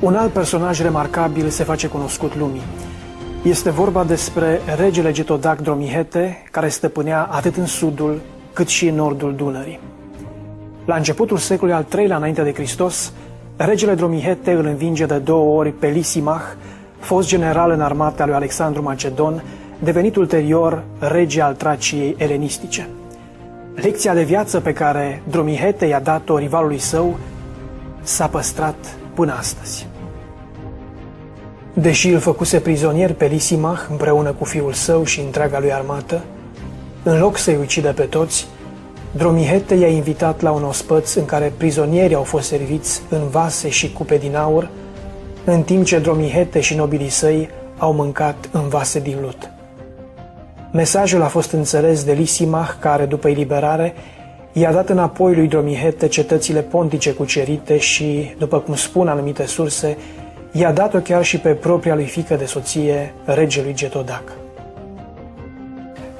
Un alt personaj remarcabil se face cunoscut lumii. Este vorba despre regele Getodac Dromihete, care stăpânea atât în sudul cât și în nordul Dunării. La începutul secolului al III-lea înainte de Hristos, regele Dromihete îl învinge de 2 ori pe Lysimach, fost general în armata lui Alexandru Macedon, devenit ulterior rege al Traciei elenistice. Lecția de viață pe care Dromihete i-a dat-o rivalului său s-a păstrat până astăzi. Deși îl făcuse prizonier pe Lysimach împreună cu fiul său și întreaga lui armată, în loc să-i ucidă pe toți, Dromihete i-a invitat la un ospăț în care prizonierii au fost serviți în vase și cupe din aur, în timp ce Dromihete și nobilii săi au mâncat în vase din lut. Mesajul a fost înțeles de Lysimach, care, după eliberare, i-a dat înapoi lui Dromihete cetățile pontice cucerite și, după cum spun anumite surse, i-a dat-o chiar și pe propria lui fiică de soție, regelui Getodac.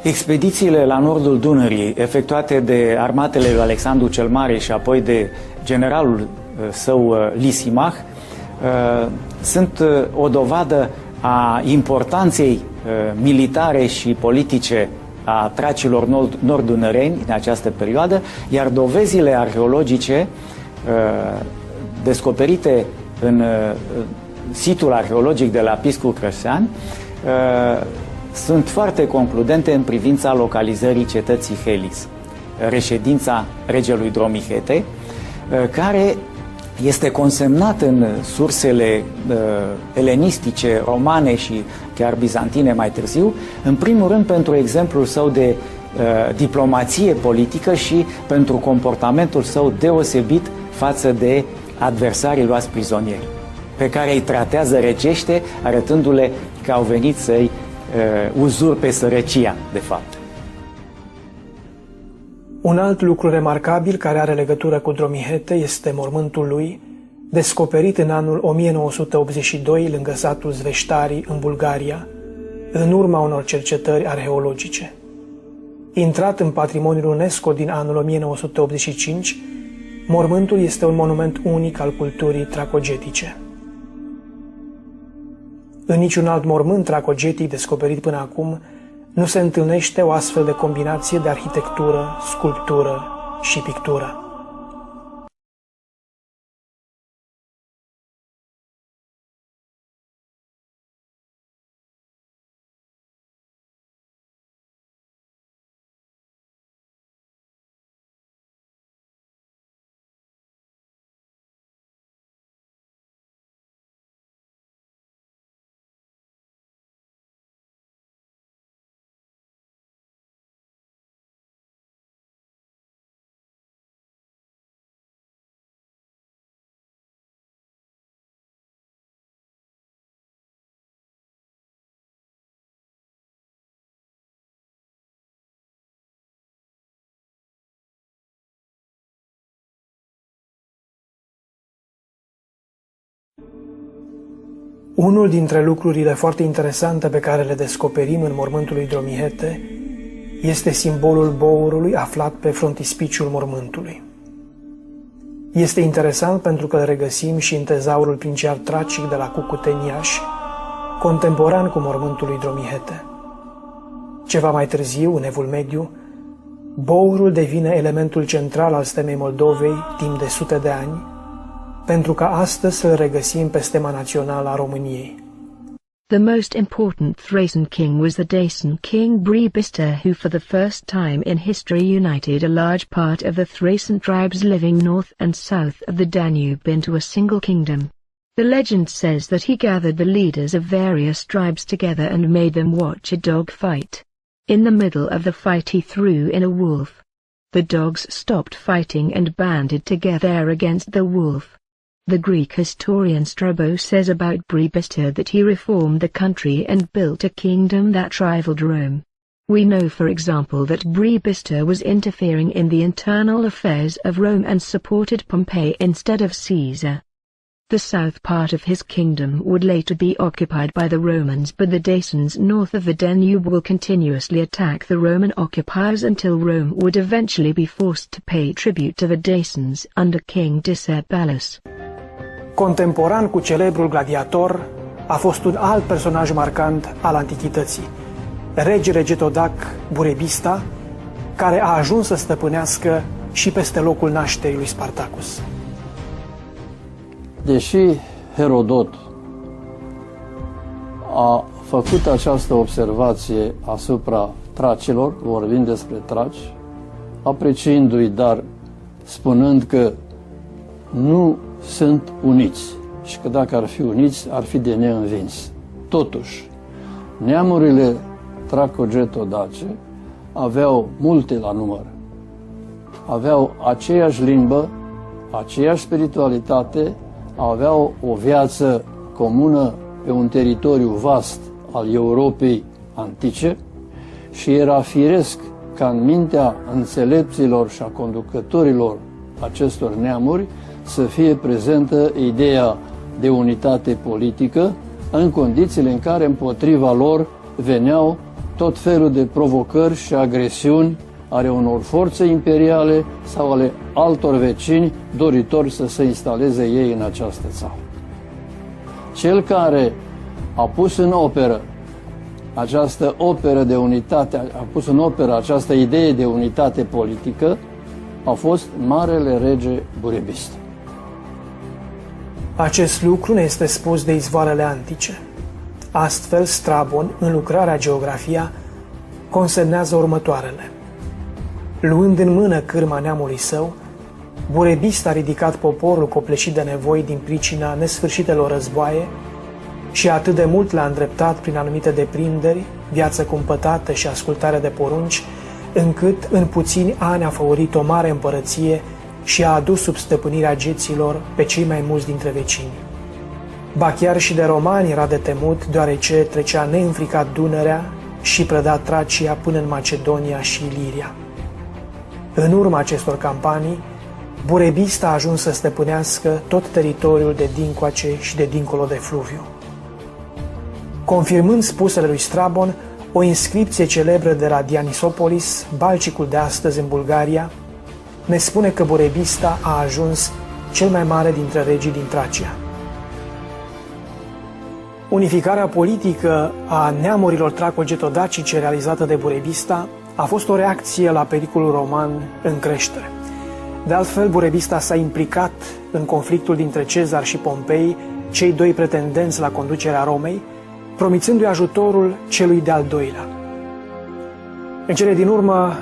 Expedițiile la nordul Dunării, efectuate de armatele lui Alexandru cel Mare și apoi de generalul său Lysimach, sunt o dovadă a importanței militare și politice a tracilor nord-dunăreni în această perioadă, iar dovezile arheologice descoperite în situl arheologic de la Piscu Crășean sunt foarte concludente în privința localizării cetății Helis, reședința regelui Dromihete, care este consemnat în sursele elenistice, romane și chiar bizantine mai târziu, în primul rând pentru exemplul său de diplomație politică și pentru comportamentul său deosebit față de adversarii luați prizonieri, pe care îi tratează recește, arătându-le că au venit să-i uzurpe sărăcia, de fapt. Un alt lucru remarcabil care are legătură cu Dromihete este mormântul lui, descoperit în anul 1982 lângă satul Zveștari, în Bulgaria, în urma unor cercetări arheologice. Intrat în patrimoniul UNESCO din anul 1985, mormântul este un monument unic al culturii tracogetice. În niciun alt mormânt tracogetic descoperit până acum nu se întâlnește o astfel de combinație de arhitectură, sculptură și pictură. Unul dintre lucrurile foarte interesante pe care le descoperim în mormântul lui Dromihete este simbolul bourului aflat pe frontispiciul mormântului. Este interesant pentru că îl regăsim și în tezaurul princiar tracic de la Cucuteni, Iași, contemporan cu mormântul lui Dromihete. Ceva mai târziu, în Evul Mediu, bourul devine elementul central al stemei Moldovei timp de sute de ani, pentru că astăzi să-l regăsim pe stema națională a României. The most important Thracian king was the Dacian king Burebista, who for the first time in history united a large part of the Thracian tribes living north and south of the Danube into a single kingdom. The legend says that he gathered the leaders of various tribes together and made them watch a dog fight. In the middle of the fight he threw in a wolf. The dogs stopped fighting and banded together against the wolf. The Greek historian Strabo says about Burebista that he reformed the country and built a kingdom that rivaled Rome. We know for example that Burebista was interfering in the internal affairs of Rome and supported Pompey instead of Caesar. The south part of his kingdom would later be occupied by the Romans, but the Dacians north of the Danube will continuously attack the Roman occupiers until Rome would eventually be forced to pay tribute to the Dacians under King Decebalus. Contemporan cu celebrul gladiator, a fost un alt personaj marcant al antichității, regele Getodac Burebista, care a ajuns să stăpânească și peste locul nașterii lui Spartacus. Deși Herodot a făcut această observație asupra tracilor, vorbind despre traci, apreciindu-i, dar spunând că nu sunt uniți și că dacă ar fi uniți, ar fi de neînvins. Totuși, neamurile traco-getodace aveau multe la număr. Aveau aceeași limbă, aceeași spiritualitate, aveau o viață comună pe un teritoriu vast al Europei antice și era firesc ca în mintea înțelepților și a conducătorilor acestor neamuri să fie prezentă ideea de unitate politică în condițiile în care împotriva lor veneau tot felul de provocări și agresiuni ale unor forțe imperiale sau ale altor vecini doritori să se instaleze ei în această țară. Cel care a pus în operă această operă de unitate, a pus în operă această idee de unitate politică, a fost Marele Rege Burebista. Acest lucru ne este spus de izvoarele antice. Astfel, Strabon, în lucrarea Geografia, consemnează următoarele. Luând în mână cârma neamului său, Burebista a ridicat poporul copleșit de nevoi din pricina nesfârșitelor războaie și atât de mult l-a îndreptat prin anumite deprinderi, viață cumpătată și ascultare de porunci, încât în puțini ani a făurit o mare împărăție și a adus sub stăpânirea geților pe cei mai mulți dintre vecini. Ba chiar și de romani era de temut, deoarece trecea neînfricat Dunărea și prăda Tracia până în Macedonia și Iliria. În urma acestor campanii, Burebista a ajuns să stăpânească tot teritoriul de dincoace și de dincolo de fluviu. Confirmând spusele lui Strabon, o inscripție celebră de la Dianisopolis, Balcicul de astăzi în Bulgaria, ne spune că Burebista a ajuns cel mai mare dintre regii din Tracia. Unificarea politică a neamurilor traco-getodacice realizată de Burebista a fost o reacție la pericolul roman în creștere. De altfel, Burebista s-a implicat în conflictul dintre Cezar și Pompei, cei doi pretendenți la conducerea Romei, promițându-i ajutorul celui de-al doilea. În cele din urmă,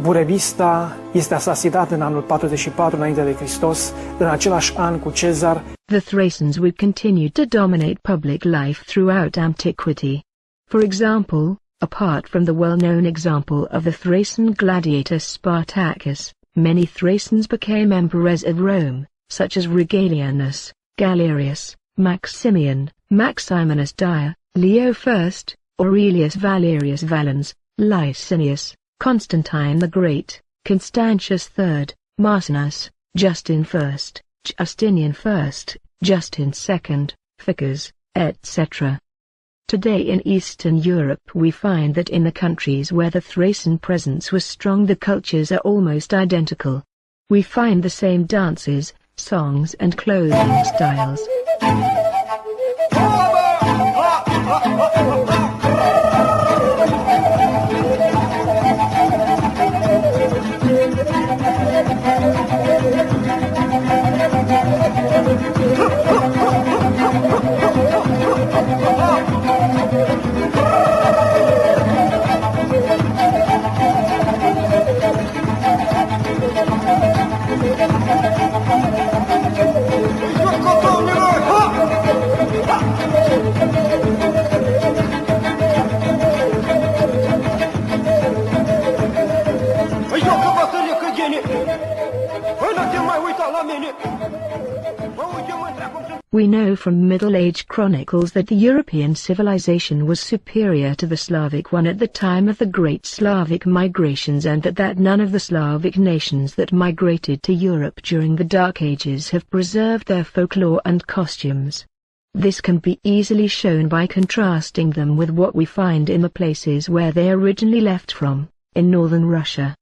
Burebista este asasinat în anul 44 înainte de Hristos, în același an cu Cezar. The Thracians would continue to dominate public life throughout antiquity. For example, apart from the well-known example of the Thracian gladiator Spartacus, many Thracians became emperors of Rome, such as Regalianus, Galerius, Maximian, Maximinus Dia, Leo I, Aurelius Valerius Valens, Licinius, Constantine the Great, Constantius III, Marcinus, Justin I, Justinian I, Justin II, Ficus, etc. Today in Eastern Europe we find that in the countries where the Thracian presence was strong the cultures are almost identical. We find the same dances, songs and clothing styles. We know from Middle Age chronicles that the European civilization was superior to the Slavic one at the time of the Great Slavic migrations, and that none of the Slavic nations that migrated to Europe during the Dark Ages have preserved their folklore and costumes. This can be easily shown by contrasting them with what we find in the places where they originally left from, in northern Russia.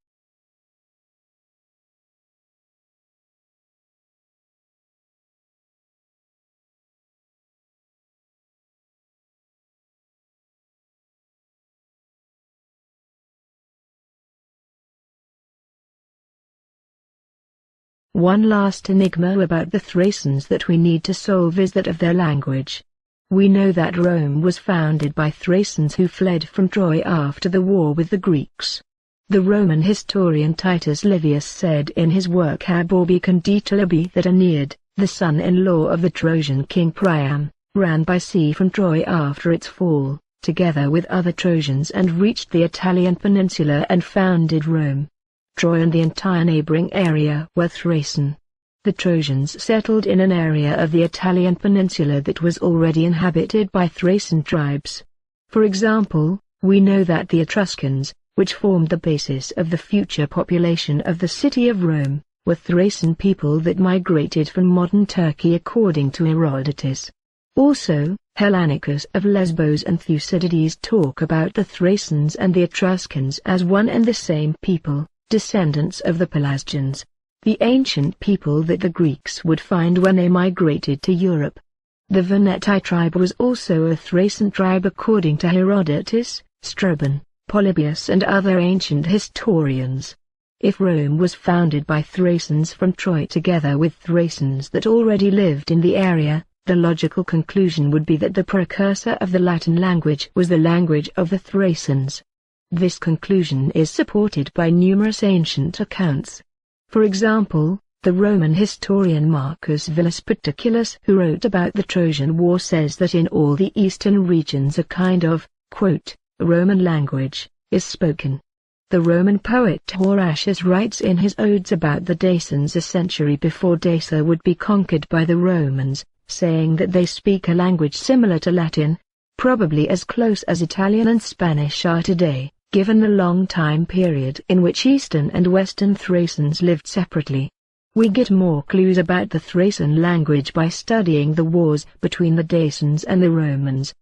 One last enigma about the Thracians that we need to solve is that of their language. We know that Rome was founded by Thracians who fled from Troy after the war with the Greeks. The Roman historian Titus Livius said in his work Ab Orbi Condita that Aeneid, the son-in-law of the Trojan king Priam, ran by sea from Troy after its fall, together with other Trojans, and reached the Italian peninsula and founded Rome. Troy and the entire neighboring area were Thracian. The Trojans settled in an area of the Italian peninsula that was already inhabited by Thracian tribes. For example, we know that the Etruscans, which formed the basis of the future population of the city of Rome, were Thracian people that migrated from modern Turkey according to Herodotus. Also, Hellanicus of Lesbos and Thucydides talk about the Thracians and the Etruscans as one and the same people, descendants of the Pelasgians, the ancient people that the Greeks would find when they migrated to Europe. The Veneti tribe was also a Thracian tribe according to Herodotus, Strabon, Polybius and other ancient historians. If Rome was founded by Thracians from Troy together with Thracians that already lived in the area, the logical conclusion would be that the precursor of the Latin language was the language of the Thracians. This conclusion is supported by numerous ancient accounts. For example, the Roman historian Marcus Villus Paterculus, who wrote about the Trojan War, says that in all the eastern regions a kind of, quote, Roman language is spoken. The Roman poet Horatius writes in his odes about the Dacians a century before Dacia would be conquered by the Romans, saying that they speak a language similar to Latin, probably as close as Italian and Spanish are today, given the long time period in which Eastern and Western Thracians lived separately. We get more clues about the Thracian language by studying the wars between the Dacians and the Romans.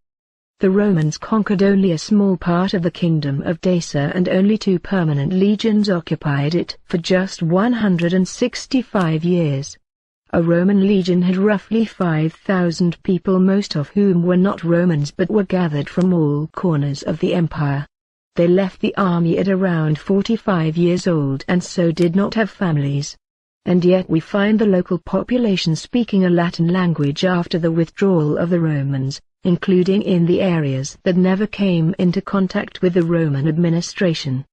The Romans conquered only a small part of the kingdom of Dacia, and only 2 permanent legions occupied it for just 165 years. A Roman legion had roughly 5,000 people, most of whom were not Romans but were gathered from all corners of the empire. They left the army at around 45 years old and so did not have families. And yet we find the local population speaking a Latin language after the withdrawal of the Romans, including in the areas that never came into contact with the Roman administration.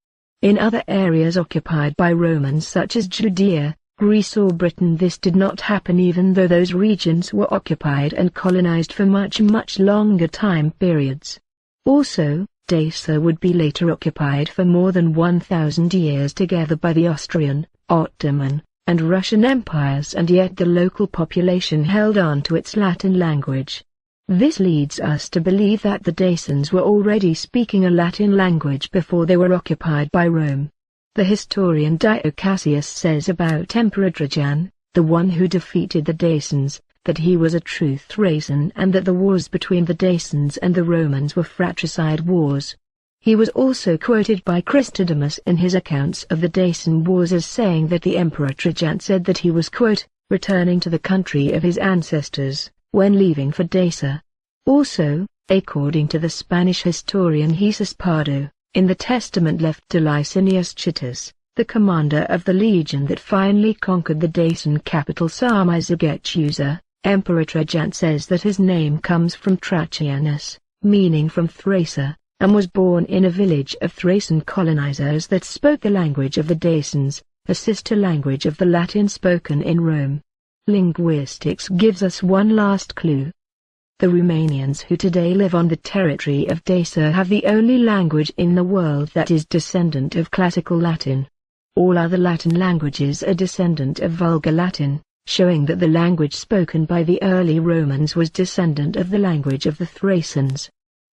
In other areas occupied by Romans such as Judea, Greece or Britain, this did not happen, even though those regions were occupied and colonized for much longer time periods. Also, Dacia would be later occupied for more than 1,000 years together by the Austrian, Ottoman, and Russian empires, and yet the local population held on to its Latin language. This leads us to believe that the Dacians were already speaking a Latin language before they were occupied by Rome. The historian Dio Cassius says about Emperor Trajan, the one who defeated the Dacians, that he was a true Thracian and that the wars between the Dacians and the Romans were fratricide wars. He was also quoted by Chrysostomus in his accounts of the Dacian wars as saying that the Emperor Trajan said that he was, quote, returning to the country of his ancestors, when leaving for Dacia. Also, according to the Spanish historian Jesus Pardo, in the testament left to Licinius Chitus, the commander of the legion that finally conquered the Dacian capital Sarmizegetusa, Emperor Trajan says that his name comes from Tracianus, meaning from Thracia, and was born in a village of Thracian colonizers that spoke the language of the Dacians, a sister language of the Latin spoken in Rome. Linguistics gives us one last clue. The Romanians who today live on the territory of Dacia have the only language in the world that is descendant of Classical Latin. All other Latin languages are descendant of Vulgar Latin, showing that the language spoken by the early Romans was descendant of the language of the Thracians.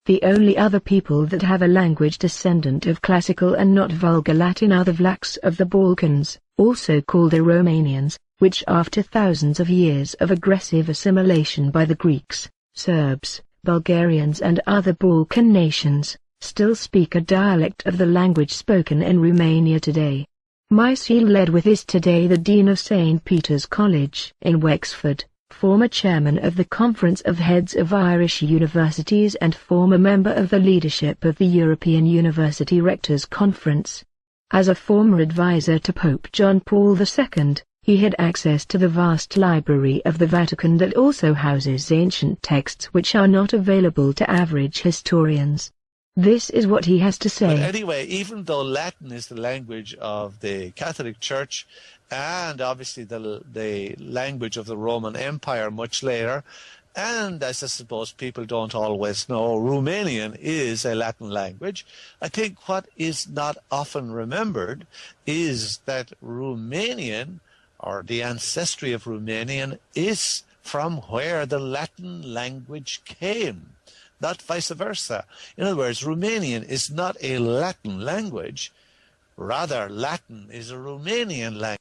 The only other people that have a language descendant of Classical and not Vulgar Latin are the Vlachs of the Balkans, also called the Romanians, which after thousands of years of aggressive assimilation by the Greeks, Serbs, Bulgarians and other Balkan nations, still speak a dialect of the language spoken in Romania today. My seal led with is today the Dean of St. Peter's College in Wexford, former chairman of the Conference of Heads of Irish Universities and former member of the leadership of the European University Rectors Conference. As a former advisor to Pope John Paul II, he had access to the vast library of the Vatican that also houses ancient texts which are not available to average historians. This is what he has to say. But anyway, even though Latin is the language of the Catholic Church and obviously the language of the Roman Empire much later, and as I suppose people don't always know, Romanian is a Latin language. I think what is not often remembered is that Romanian, or the ancestry of Romanian, is from where the Latin language came, not vice versa. In other words, Romanian is not a Latin language, rather Latin is a Romanian language.